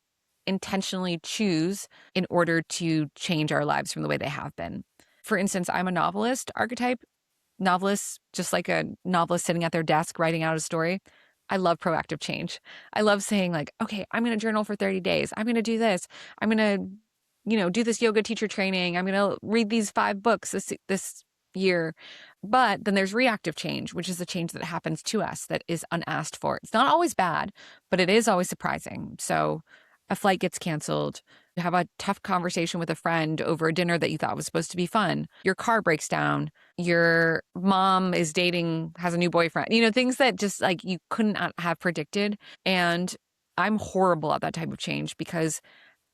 intentionally choose in order to change our lives from the way they have been. For instance, I'm a novelist archetype. Novelists, just like a novelist sitting at their desk writing out a story. I love proactive change. I love saying, like, okay, I'm going to journal for 30 days. I'm going to do this. I'm going to, do this yoga teacher training. I'm going to read these 5 books this year. But then there's reactive change, which is the change that happens to us that is unasked for. It's not always bad, but it is always surprising. So a flight gets canceled. You have a tough conversation with a friend over a dinner that you thought was supposed to be fun. Your car breaks down. Your mom has a new boyfriend. Things that just like you couldn't have predicted. And I'm horrible at that type of change because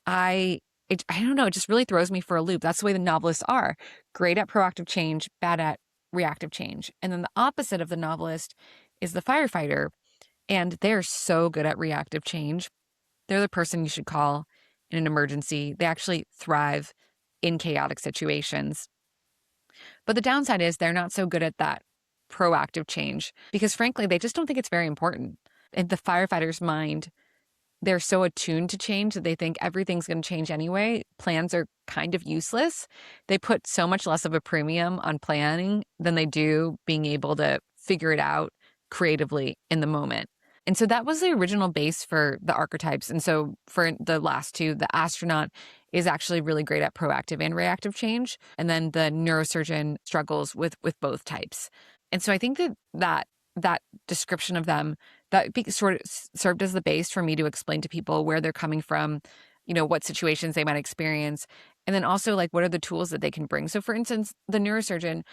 I don't know, it just really throws me for a loop. That's the way the novelists are. Great at proactive change, bad at reactive change. And then the opposite of the novelist is the firefighter. And they're so good at reactive change. They're the person you should call in an emergency. They actually thrive in chaotic situations. But the downside is they're not so good at that proactive change because, frankly, they just don't think it's very important. In the firefighter's mind, they're so attuned to change that they think everything's going to change anyway. Plans are kind of useless. They put so much less of a premium on planning than they do being able to figure it out creatively in the moment. And so that was the original base for the archetypes. And so for the last 2, the astronaut is actually really great at proactive and reactive change. And then the neurosurgeon struggles with both types. And so I think that description of them, sort of served as the base for me to explain to people where they're coming from, what situations they might experience. And then also, like, what are the tools that they can bring? So for instance, the neurosurgeon,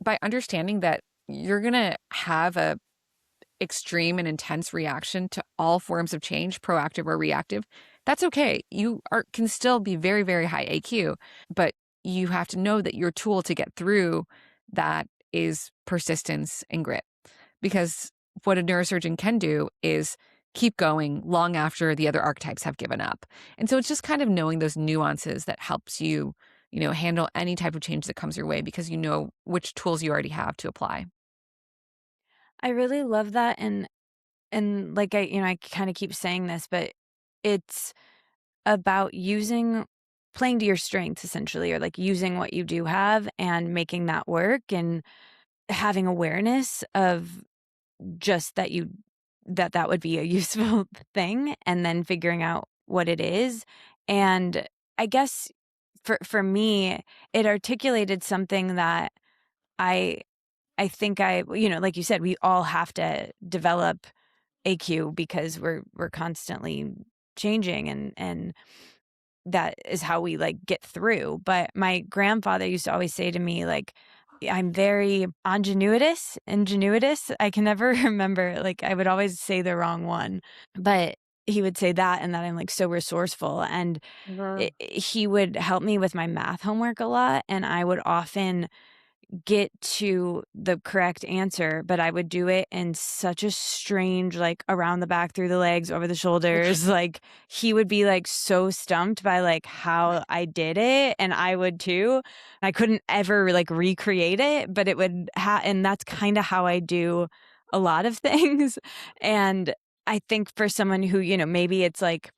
by understanding that you're going to have a extreme and intense reaction to all forms of change, proactive or reactive, that's okay. You can still be very, very high AQ, but you have to know that your tool to get through that is persistence and grit. Because what a neurosurgeon can do is keep going long after the other archetypes have given up. And so it's just kind of knowing those nuances that helps you, handle any type of change that comes your way because you know which tools you already have to apply. I really love that. And like I kind of keep saying this, but it's about playing to your strengths essentially, or like using what you do have and making that work and having awareness of just that would be a useful thing, and then figuring out what it is. And I guess for me, it articulated something that I I think like you said, we all have to develop AQ because we're constantly changing, and that is how we like get through. But my grandfather used to always say to me, like, I'm very ingenuitous. I can never remember, like, I would always say the wrong one, but he would say that, and that I'm like so resourceful. And he would help me with my math homework a lot. And I would often get to the correct answer, but I would do it in such a strange, like, around the back, through the legs, over the shoulders. Like, he would be like so stumped by like how I did it, and I would too. I couldn't ever like recreate it, but it would and that's kind of how I do a lot of things. And I think for someone who, maybe it's like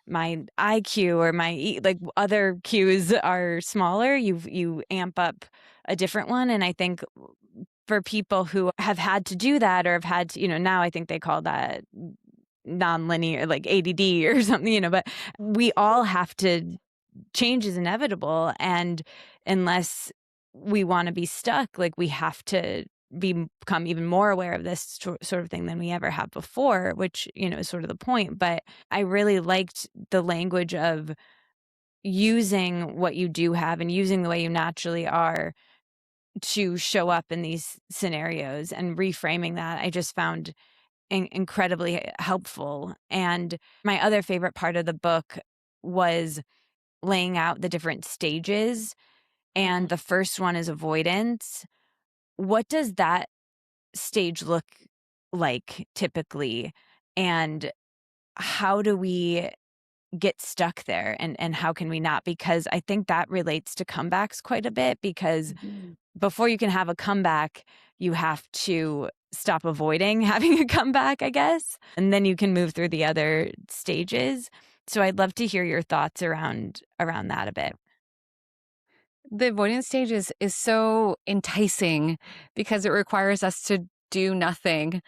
my IQ or my like other cues are smaller, you amp up a different one. And I think for people who have had to do that, or have had to, now I think they call that nonlinear, like ADD or something, but we all have to, change is inevitable. And unless we want to be stuck, like, we have to become even more aware of this sort of thing than we ever have before, which, is sort of the point. But I really liked the language of using what you do have and using the way you naturally are to show up in these scenarios, and reframing that I just found incredibly helpful. And my other favorite part of the book was laying out the different stages. And the first one is avoidance. What does that stage look like typically? And how do we get stuck there, and how can we not? Because I think that relates to comebacks quite a bit, because before you can have a comeback, you have to stop avoiding having a comeback, I guess, and then you can move through the other stages. So I'd love to hear your thoughts around that a bit. The avoidance stage is so enticing because it requires us to do nothing.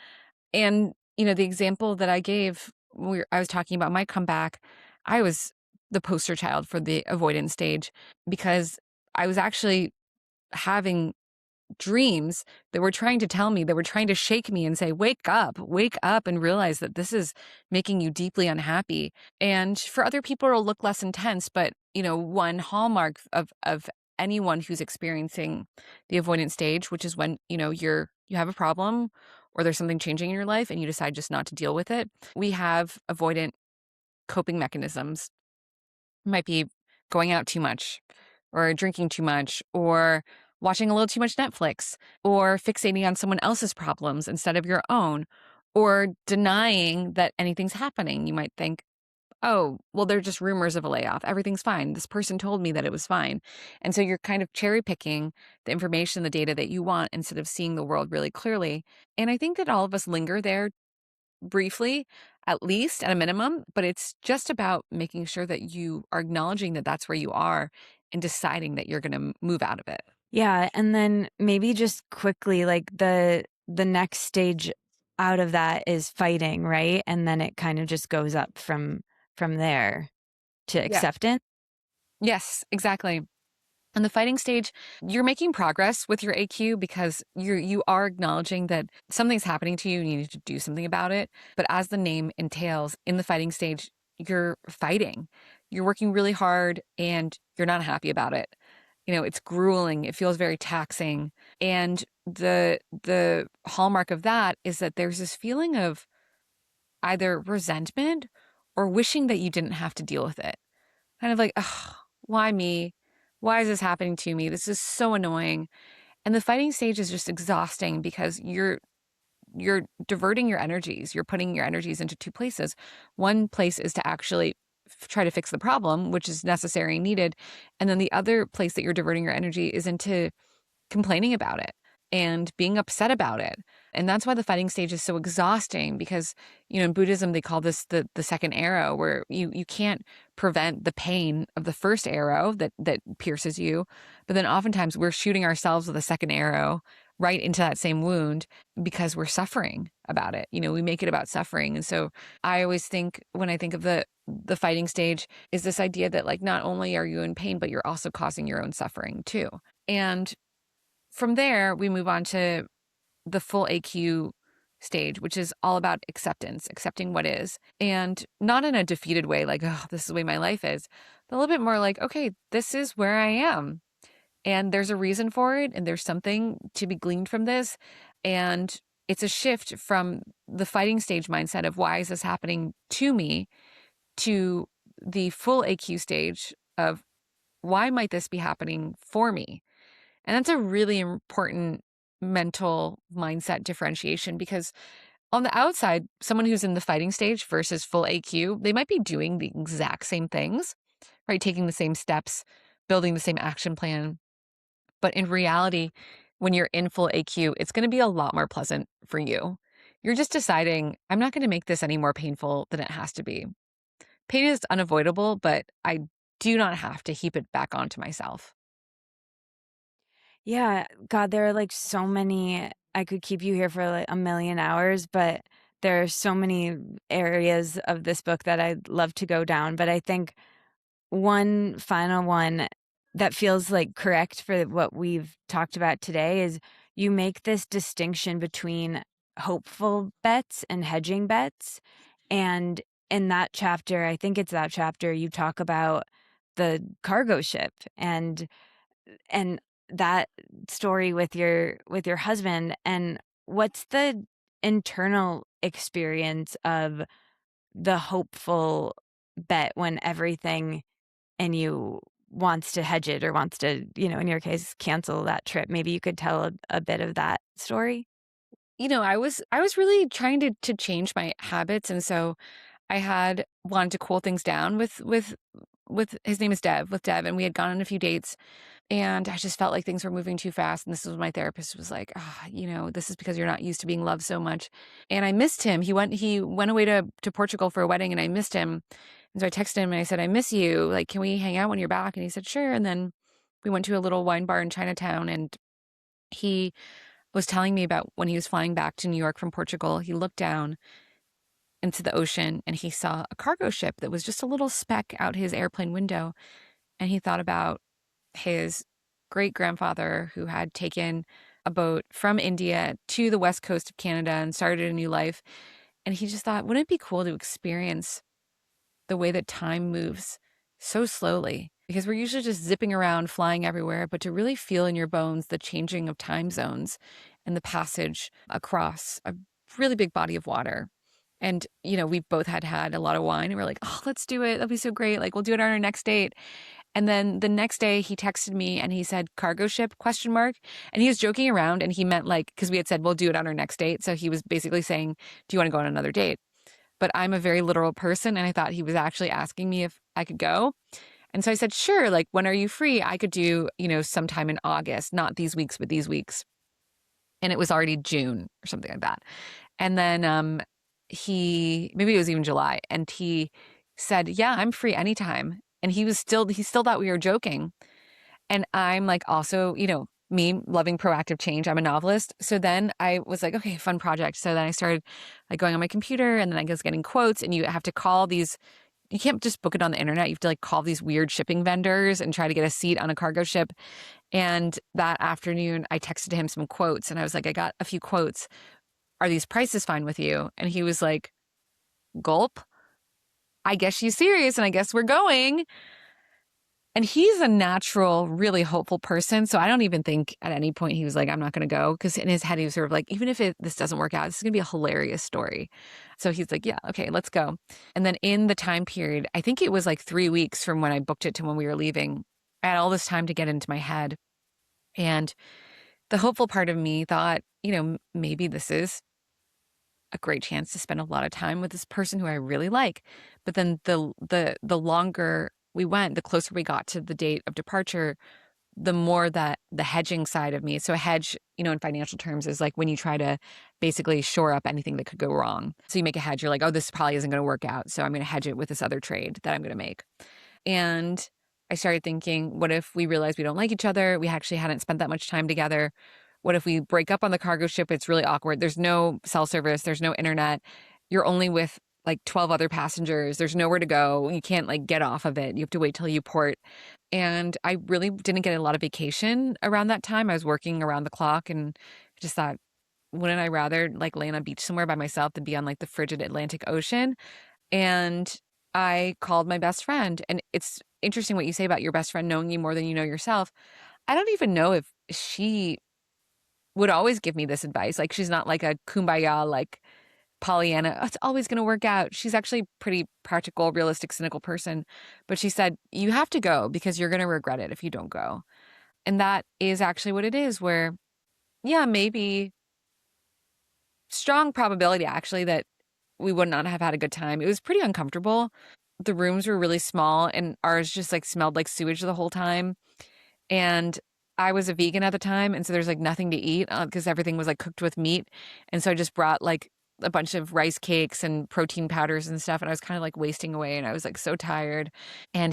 And, the example that I gave, I was talking about my comeback, I was the poster child for the avoidance stage because I was actually having dreams that were trying to tell me, that were trying to shake me and say, wake up and realize that this is making you deeply unhappy. And for other people, it'll look less intense. But, one hallmark of anyone who's experiencing the avoidance stage, which is when, you have a problem or there's something changing in your life and you decide just not to deal with it. We have avoidant coping mechanisms. It might be going out too much or drinking too much or watching a little too much Netflix or fixating on someone else's problems instead of your own, or denying that anything's happening. You might think, oh, well, they're just rumors of a layoff. Everything's fine. This person told me that it was fine. And so you're kind of cherry picking the information, the data that you want instead of seeing the world really clearly. And I think that all of us linger there briefly, at least at a minimum, but it's just about making sure that you are acknowledging that that's where you are and deciding that you're going to move out of it. Yeah, and then maybe just quickly, like the next stage out of that is fighting, right? And then it kind of just goes up from there to acceptance. Yes, exactly. On the fighting stage, you're making progress with your AQ because you are acknowledging that something's happening to you and you need to do something about it. But as the name entails, in the fighting stage, you're fighting. You're working really hard and you're not happy about it. It's grueling. It feels very taxing. And the hallmark of that is that there's this feeling of either resentment or wishing that you didn't have to deal with it. Kind of like, oh, why me? Why is this happening to me? This is so annoying. And the fighting stage is just exhausting because you're diverting your energies. You're putting your energies into two places. One place is to actually try to fix the problem, which is necessary and needed. And then the other place that you're diverting your energy is into complaining about it and being upset about it. And that's why the fighting stage is so exhausting because, in Buddhism, they call this the second arrow, where you can't prevent the pain of the first arrow that pierces you. But then oftentimes we're shooting ourselves with a second arrow right into that same wound because we're suffering about it. We make it about suffering. And so I always think, when I think of the fighting stage, is this idea that, like, not only are you in pain, but you're also causing your own suffering too. And from there, we move on to the full AQ stage, which is all about acceptance, accepting what is, and not in a defeated way, like, oh, this is the way my life is, but a little bit more like, okay, this is where I am. And there's a reason for it. And there's something to be gleaned from this. And it's a shift from the fighting stage mindset of why is this happening to me to the full AQ stage of why might this be happening for me? And that's a really important mental mindset differentiation because on the outside, someone who's in the fighting stage versus full AQ, they might be doing the exact same things, right? Taking the same steps, building the same action plan. But in reality, when you're in full AQ, it's going to be a lot more pleasant for you. You're just deciding, I'm not going to make this any more painful than it has to be. Pain is unavoidable, but I do not have to heap it back onto myself. Yeah, God, there are like so many. I could keep you here for like a million hours, but there are so many areas of this book that I'd love to go down. But I think one final one that feels like correct for what we've talked about today is you make this distinction between hopeful bets and hedging bets. And in that chapter, I think it's that chapter, you talk about the cargo ship and that story with your husband. And what's the internal experience of the hopeful bet when everything in you wants to hedge it or wants to, in your case, cancel that trip? Maybe you could tell a bit of that story. I was really trying to change my habits, and so I had wanted to cool things down with his name is Dev, with Dev, and we had gone on a few dates, and I just felt like things were moving too fast. And this was my therapist was like, this is because you're not used to being loved so much. And I missed him. He went away to Portugal for a wedding, and I missed him. And so I texted him and I said, I miss you. Like, can we hang out when you're back? And he said, sure. And then we went to a little wine bar in Chinatown, and he was telling me about when he was flying back to New York from Portugal. He looked down into the ocean and he saw a cargo ship that was just a little speck out his airplane window. And he thought about his great grandfather who had taken a boat from India to the west coast of Canada and started a new life. And he just thought, wouldn't it be cool to experience the way that time moves so slowly? Because we're usually just zipping around, flying everywhere, but to really feel in your bones the changing of time zones and the passage across a really big body of water. And, we both had a lot of wine, and we're like, oh, let's do it. That'll be so great. Like, we'll do it on our next date. And then the next day he texted me and he said, cargo ship, question mark. And he was joking around, and he meant like, because we had said, we'll do it on our next date. So he was basically saying, do you want to go on another date? But I'm a very literal person, and I thought he was actually asking me if I could go. And so I said, sure, like, when are you free? I could do, sometime in August, not these weeks, but these weeks. And it was already June or something like that. And then maybe it was even July, and he said, yeah, I'm free anytime. And he still thought we were joking. And I'm like, also, me loving proactive change. I'm a novelist. So then I was like, okay, fun project. So then I started like going on my computer, and then I was getting quotes, and you have to call these. You can't just book it on the internet. You have to like call these weird shipping vendors and try to get a seat on a cargo ship. And that afternoon I texted him some quotes, and I was like, I got a few quotes. Are these prices fine with you? And he was like, gulp. I guess she's serious, and I guess we're going. And he's a natural, really hopeful person. So I don't even think at any point he was like, I'm not going to go. Because in his head, he was sort of like, even if this doesn't work out, this is going to be a hilarious story. So he's like, yeah, okay, let's go. And then in the time period, I think it was like 3 weeks from when I booked it to when we were leaving, I had all this time to get into my head. And the hopeful part of me thought, maybe this is a great chance to spend a lot of time with this person who I really like. But then the longer we went, the closer we got to the date of departure, the more that the hedging side of me. So a hedge, in financial terms is like when you try to basically shore up anything that could go wrong. So you make a hedge, you're like, oh, this probably isn't going to work out. So I'm going to hedge it with this other trade that I'm going to make. And I started thinking, what if we realize we don't like each other? We actually hadn't spent that much time together. What if we break up on the cargo ship? It's really awkward. There's no cell service. There's no internet. You're only with like 12 other passengers. There's nowhere to go. You can't like get off of it. You have to wait till you port. And I really didn't get a lot of vacation around that time. I was working around the clock, and I just thought, wouldn't I rather like lay on a beach somewhere by myself than be on like the frigid Atlantic Ocean? And I called my best friend. And it's interesting what you say about your best friend knowing you more than you know yourself. I don't even know if she would always give me this advice. Like, she's not like a kumbaya, like Pollyanna, oh, it's always going to work out. She's actually pretty practical, realistic, cynical person. But she said, you have to go because you're going to regret it if you don't go. And that is actually what it is, where, yeah, maybe strong probability actually that we would not have had a good time. It was pretty uncomfortable. The rooms were really small, and ours just like smelled like sewage the whole time. And I was a vegan at the time, and so there's like nothing to eat because everything was like cooked with meat. And so I just brought like a bunch of rice cakes and protein powders and stuff, and I was kind of like wasting away, and I was like so tired. And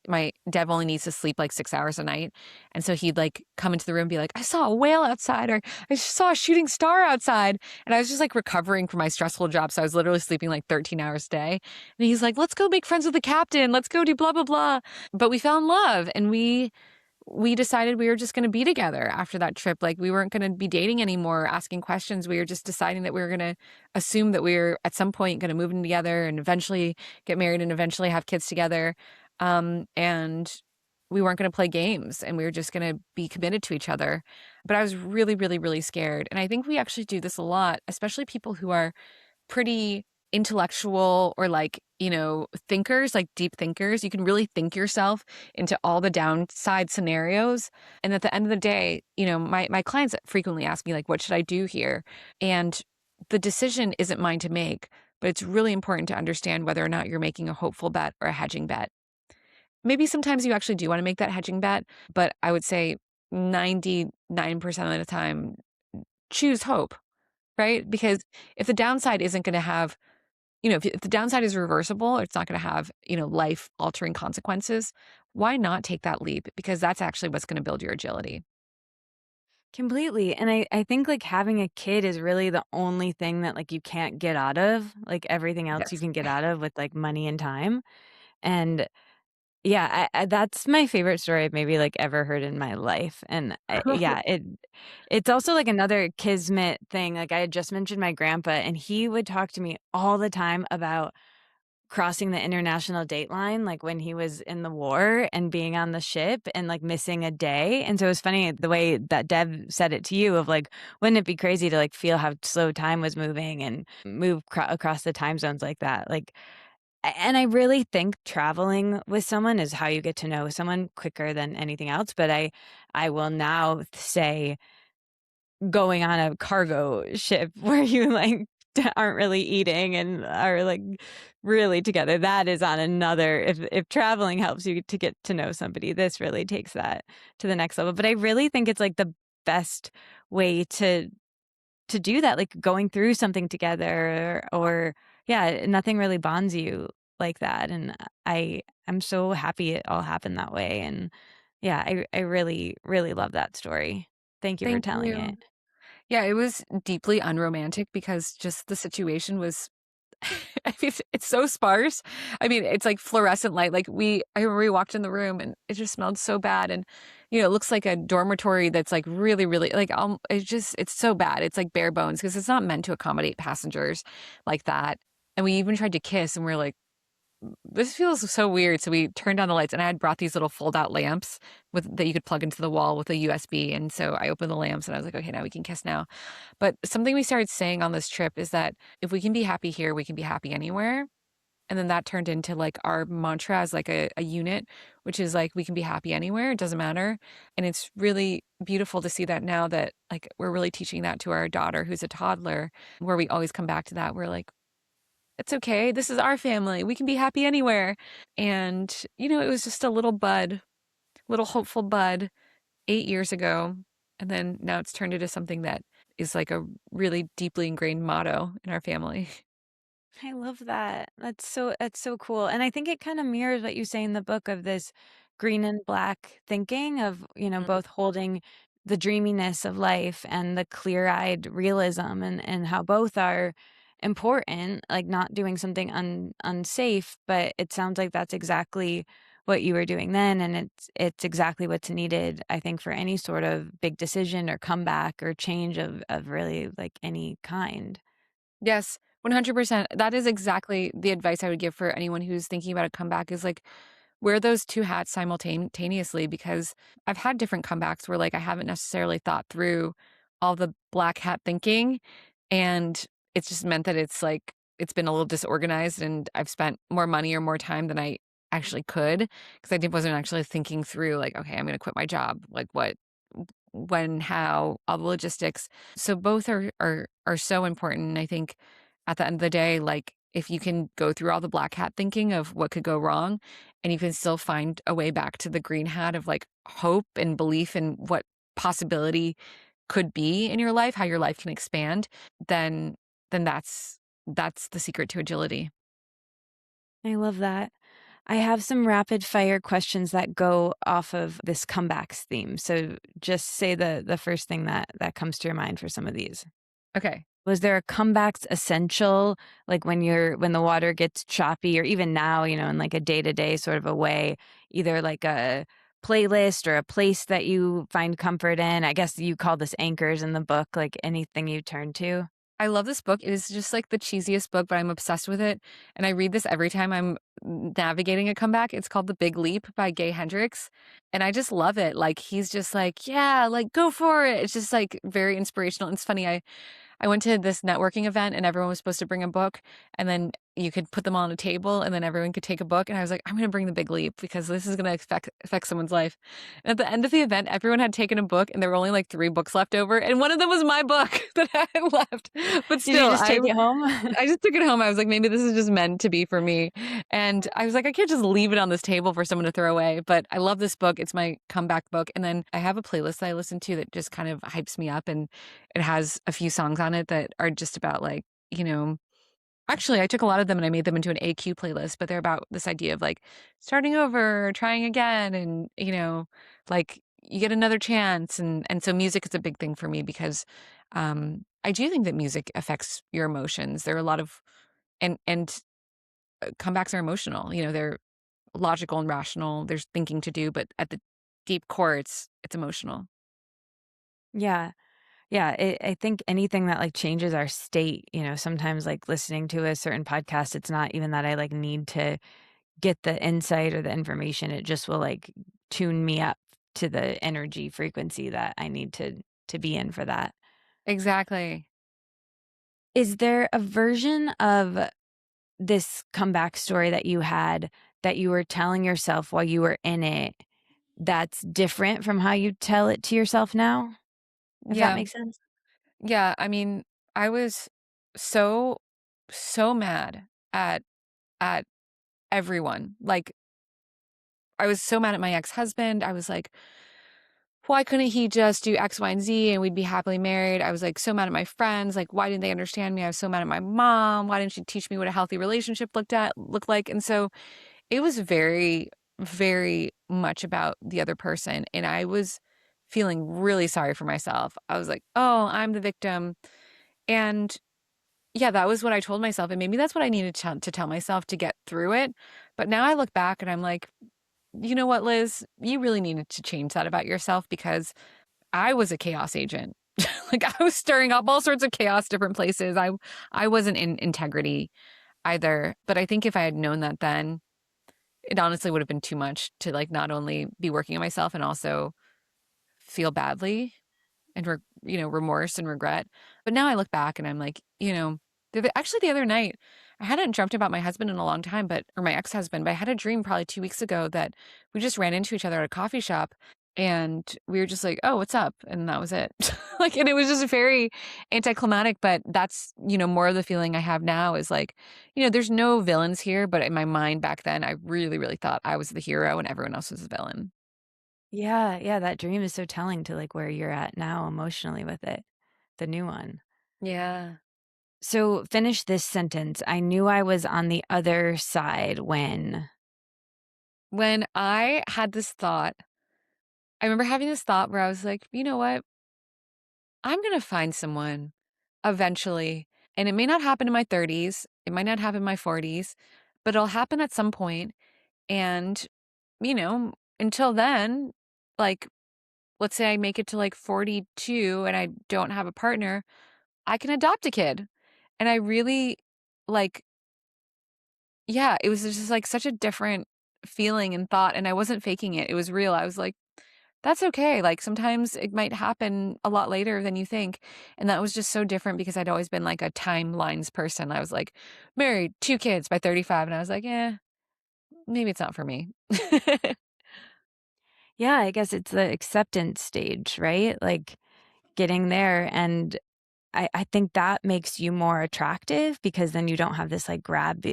my Dev only needs to sleep like 6 hours a night, and so he'd like come into the room and be like, I saw a whale outside, or I saw a shooting star outside. And I was just like recovering from my stressful job, so I was literally sleeping like 13 hours a day. And he's like, let's go make friends with the captain, let's go do blah blah blah. But we fell in love, and we we decided we were just going to be together after that trip. Like we weren't going to be dating anymore, asking questions. We were just deciding that we were going to assume that we were at some point going to move in together and eventually get married and eventually have kids together. And we weren't going to play games and we were just going to be committed to each other. But I was really, really, really scared. And I think we actually do this a lot, especially people who are pretty intellectual or like, thinkers, like deep thinkers. You can really think yourself into all the downside scenarios. And at the end of the day, my clients frequently ask me like, what should I do here? And the decision isn't mine to make, but it's really important to understand whether or not you're making a hopeful bet or a hedging bet. Maybe sometimes you actually do want to make that hedging bet, but I would say 99% of the time, choose hope, right? Because if the downside isn't going to have, if the downside is reversible, it's not going to have, life altering consequences, why not take that leap? Because that's actually what's going to build your agility. Completely. And I think like having a kid is really the only thing that like you can't get out of. Like everything else you Yes. can get out of with like money and time. And yeah, that's my favorite story I've maybe like ever heard in my life. And yeah, it's also like another kismet thing. Like I had just mentioned my grandpa, and he would talk to me all the time about crossing the international date line, like when he was in the war and being on the ship and like missing a day. And so it was funny the way that Deb said it to you of like, wouldn't it be crazy to like feel how slow time was moving and move across the time zones like that? Like, and I really think traveling with someone is how you get to know someone quicker than anything else. But I will now say going on a cargo ship where you like aren't really eating and are like really together, that is on another, if traveling helps you to get to know somebody, this really takes that to the next level. But I really think it's like the best way to do that, like going through something together, or yeah, nothing really bonds you like that. And I'm so happy it all happened that way. And yeah, I really really love that story. Thank you for Thank telling it. you. Yeah, it was deeply unromantic because just the situation was I mean, it's so sparse. I mean, it's like fluorescent light. I remember we walked in the room and it just smelled so bad. And, it looks like a dormitory that's like really, really like, it's so bad. It's like bare bones because it's not meant to accommodate passengers like that. And we even tried to kiss and we are like, this feels so weird. So we turned on the lights and I had brought these little fold out lamps that you could plug into the wall with a USB. And so I opened the lamps and I was like, okay, now we can kiss now. But something we started saying on this trip is that if we can be happy here, we can be happy anywhere. And then that turned into like our mantra as like a unit, which is like we can be happy anywhere. It doesn't matter. And it's really beautiful to see that now that like we're really teaching that to our daughter who's a toddler, where we always come back to that. We're like, it's okay. This is our family. We can be happy anywhere. And, it was just a little bud, little hopeful bud 8 years ago. And then now it's turned into something that is like a really deeply ingrained motto in our family. I love that. That's so cool. And I think it kind of mirrors what you say in the book of this green and black thinking of, Mhm. both holding the dreaminess of life and the clear-eyed realism, and how both are important, like not doing something unsafe, but it sounds like that's exactly what you were doing then, and it's exactly what's needed, I think, for any sort of big decision or comeback or change of really like any kind. Yes, 100%. That is exactly the advice I would give for anyone who's thinking about a comeback is like wear those two hats simultaneously because I've had different comebacks where like I haven't necessarily thought through all the black hat thinking and it's just meant that it's been a little disorganized and I've spent more money or more time than I actually could because wasn't actually thinking through like okay, I'm going to quit my job. Like what when, how, all the logistics. So both are so important. And I think at the end of the day, like if you can go through all the black hat thinking of what could go wrong and you can still find a way back to the green hat of like hope and belief in what possibility could be in your life, how your life can expand, then that's the secret to agility. I love that. I have some rapid fire questions that go off of this comebacks theme. So just say the first thing that comes to your mind for some of these. Okay. Was there a comebacks essential, like when the water gets choppy, or even now, in like a day-to-day sort of a way, either like a playlist or a place that you find comfort in? I guess you call this anchors in the book, like anything you turn to. I love this book. It is just like the cheesiest book, but I'm obsessed with it. And I read this every time I'm navigating a comeback. It's called The Big Leap by Gay Hendricks. And I just love it. Like he's just like, yeah, like go for it. It's just like very inspirational. And it's funny. I went to this networking event and everyone was supposed to bring a book and then you could put them on a table and then everyone could take a book. And I was like, I'm going to bring The Big Leap because this is going to affect someone's life. And at the end of the event, everyone had taken a book and there were only like 3 books left over. And one of them was my book that I had left. But Did you still, just take it home? I just took it home. I was like, maybe this is just meant to be for me. And I was like, I can't just leave it on this table for someone to throw away. But I love this book. It's my comeback book. And then I have a playlist that I listen to that just kind of hypes me up. And it has a few songs on it that are just about like, actually, I took a lot of them and I made them into an AQ playlist, but they're about this idea of like starting over, trying again, and like you get another chance. And so music is a big thing for me because I do think that music affects your emotions. There are a lot of and comebacks are emotional. They're logical and rational. There's thinking to do, but at the deep core, it's emotional. Yeah. Yeah, I think anything that like changes our state, sometimes like listening to a certain podcast, it's not even that I like need to get the insight or the information. It just will like tune me up to the energy frequency that I need to be in for that. Exactly. Is there a version of this comeback story that you had that you were telling yourself while you were in it that's different from how you tell it to yourself now? If that Yeah. makes sense? Yeah. I mean, I was so, so mad at at everyone. Like, I was so mad at my ex-husband. I was like, why couldn't he just do X, Y, and Z and we'd be happily married? I was like so mad at my friends. Like, why didn't they understand me? I was so mad at my mom. Why didn't she teach me what a healthy relationship looked like? And so it was very, very much about the other person. And I was feeling really sorry for myself. I was like, oh, I'm the victim. And yeah, that was what I told myself. And maybe that's what I needed to tell myself to get through it. But now I look back and I'm like, you know what, Liz? You really needed to change that about yourself because I was a chaos agent. Like I was stirring up all sorts of chaos different places. I wasn't in integrity either. But I think if I had known that then, it honestly would have been too much to like not only be working on myself and also feel badly and remorse and regret. But now I look back and I'm like, actually the other night I hadn't dreamt about my husband in a long time, or my ex-husband, but I had a dream probably 2 weeks ago that we just ran into each other at a coffee shop and we were just like, oh, what's up? And that was it. Like, and it was just very anticlimactic, but that's, more of the feeling I have now is like, there's no villains here, but in my mind back then, I really, really thought I was the hero and everyone else was the villain. Yeah, yeah, that dream is so telling to like where you're at now emotionally with it, the new one. Yeah. So finish this sentence. I knew I was on the other side when. When I had this thought, I remember having this thought where I was like, you know what? I'm going to find someone eventually. And it may not happen in my 30s. It might not happen in my 40s, but it'll happen at some point. And, until then, like, let's say I make it to like 42 and I don't have a partner, I can adopt a kid. And I really like, yeah, it was just like such a different feeling and thought. And I wasn't faking it. It was real. I was like, that's okay. Like sometimes it might happen a lot later than you think. And that was just so different because I'd always been like a timelines person. I was like married, 2 kids by 35. And I was like, yeah, maybe it's not for me. Yeah, I guess it's the acceptance stage, right? Like getting there. And I think that makes you more attractive because then you don't have this like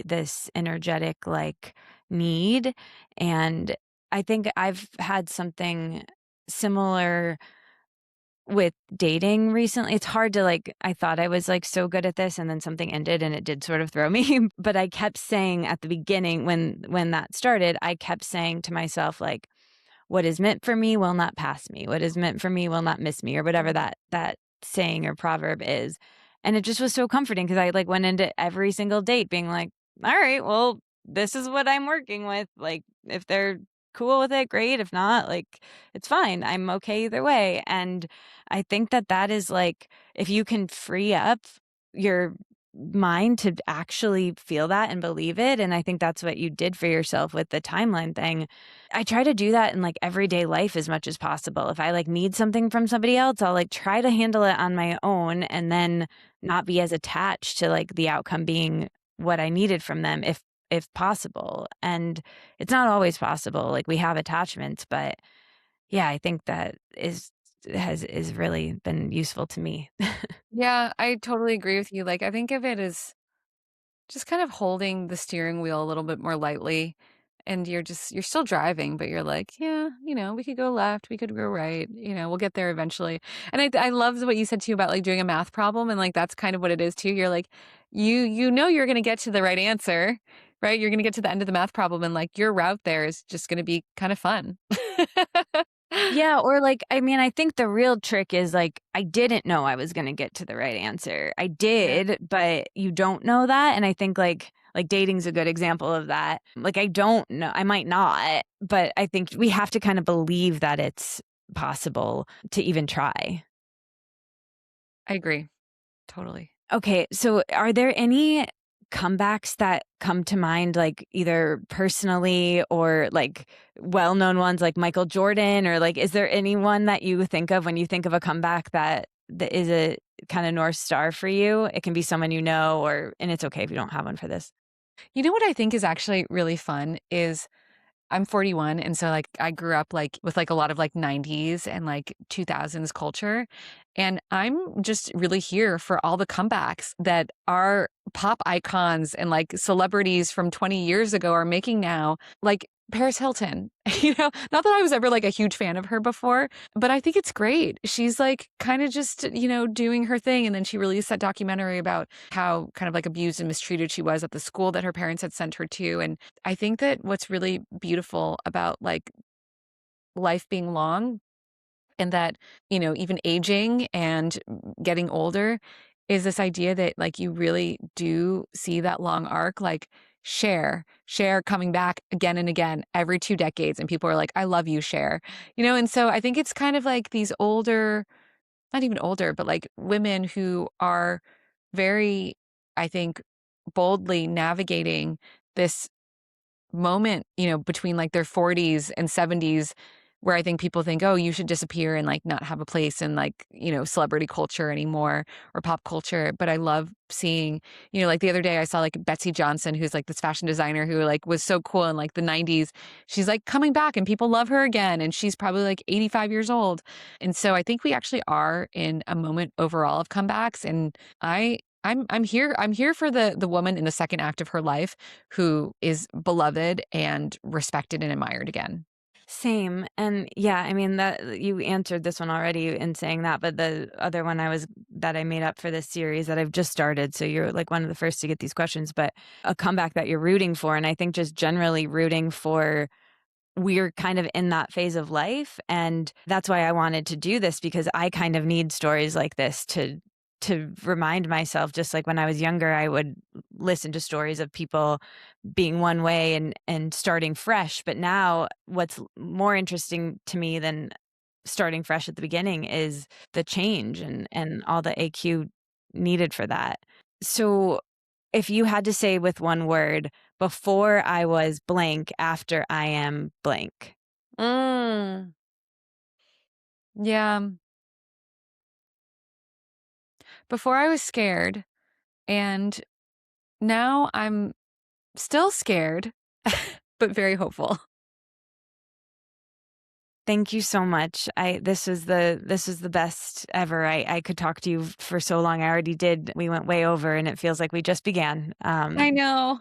this energetic like need. And I think I've had something similar with dating recently. It's hard to like, I thought I was like so good at this and then something ended and it did sort of throw me. But I kept saying at the beginning when that started, I kept saying to myself, like, what is meant for me will not pass me. What is meant for me will not miss me, or whatever that saying or proverb is. And it just was so comforting because I like went into every single date being like, all right, well, this is what I'm working with. Like if they're cool with it, great. If not, like, it's fine. I'm okay either way. And I think that that is like, if you can free up your mind to actually feel that and believe it. And I think that's what you did for yourself with the timeline thing. I try to do that in like everyday life as much as possible. If I like need something from somebody else, I'll like try to handle it on my own and then not be as attached to like the outcome being what I needed from them if possible. And it's not always possible. Like we have attachments, but yeah, I think that is really been useful to me. Yeah, I totally agree with you. Like, I think of it as just kind of holding the steering wheel a little bit more lightly. And you're still driving, but you're like, yeah, we could go left, we could go right, we'll get there eventually. And I loved what you said too about like doing a math problem. And like, that's kind of what it is too. You're like, you're going to get to the right answer, right? You're going to get to the end of the math problem. And like your route there is just going to be kind of fun. Yeah, or like, I mean, I think the real trick is like, I didn't know I was going to get to the right answer. I Yeah. did, but you don't know that. And I think like dating's a good example of that. Like, I don't know, I might not, but I think we have to kind of believe that it's possible to even try. I agree. Totally. Okay, so are there any comebacks that come to mind, like either personally or like well-known ones like Michael Jordan, or like is there anyone that you think of when you think of a comeback that is a kind of North Star for you? It can be someone you know, or and it's okay if you don't have one for this. You know what I think is actually really fun is I'm 41, and so, like, I grew up, like, with, like, a lot of, like, 90s and, like, 2000s culture, and I'm just really here for all the comebacks that our pop icons and, like, celebrities from 20 years ago are making now, like Paris Hilton, Not that I was ever, like, a huge fan of her before, but I think it's great. She's, like, kinda just, doing her thing, and then she released that documentary about how kind of, like, abused and mistreated she was at the school that her parents had sent her to, and I think that what's really beautiful about, like, life being long and that, even aging and getting older is this idea that like you really do see that long arc, like Cher coming back again and again every 2 decades. And people are like, I love you, Cher. And so I think it's kind of like these older, not even older, but like women who are very, I think, boldly navigating this moment, between like their 40s and 70s where I think people think, oh, you should disappear and like not have a place in like, celebrity culture anymore or pop culture. But I love seeing, like the other day I saw like Betsy Johnson, who's like this fashion designer who like was so cool in like the 90s. She's like coming back and people love her again. And she's probably like 85 years old. And so I think we actually are in a moment overall of comebacks. And I'm here for the woman in the second act of her life who is beloved and respected and admired again. Same. And yeah, I mean that you answered this one already in saying that, but the other one that I made up for this series that I've just started. So you're like one of the first to get these questions, but a comeback that you're rooting for. And I think just generally rooting for, we're kind of in that phase of life. And that's why I wanted to do this, because I kind of need stories like this to remind myself. Just like when I was younger, I would listen to stories of people being one way and starting fresh. But now what's more interesting to me than starting fresh at the beginning is the change and all the AQ needed for that. So if you had to say with one word, before I was blank, after I am blank. Mm, yeah. Before I was scared, and now I'm still scared, but very hopeful. Thank you so much. This is the best ever. I could talk to you for so long. I already did. We went way over and it feels like we just began. I know.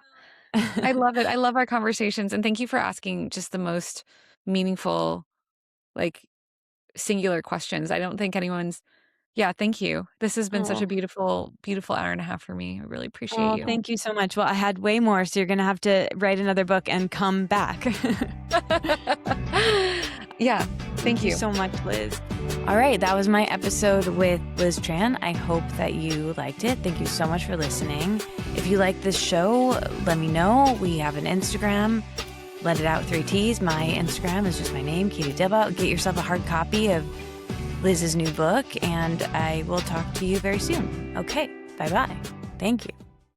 I love it. I love our conversations. And thank you for asking just the most meaningful, like singular questions. I don't think yeah, thank you. This has been such Oh. a beautiful, beautiful hour and a half for me. I really appreciate Oh, you. thank you so much. Well, I had way more, so you're going to have to write another book and come back. Yeah, thank you. So much, Liz. All right, that was my episode with Liz Tran. I hope that you liked it. Thank you so much for listening. If you like this show, let me know. We have an Instagram. Let It Out 3Ts. My Instagram is just my name, Katie Dalebout. Get yourself a hard copy of Liz's new book, and I will talk to you very soon. Okay, bye-bye. Thank you.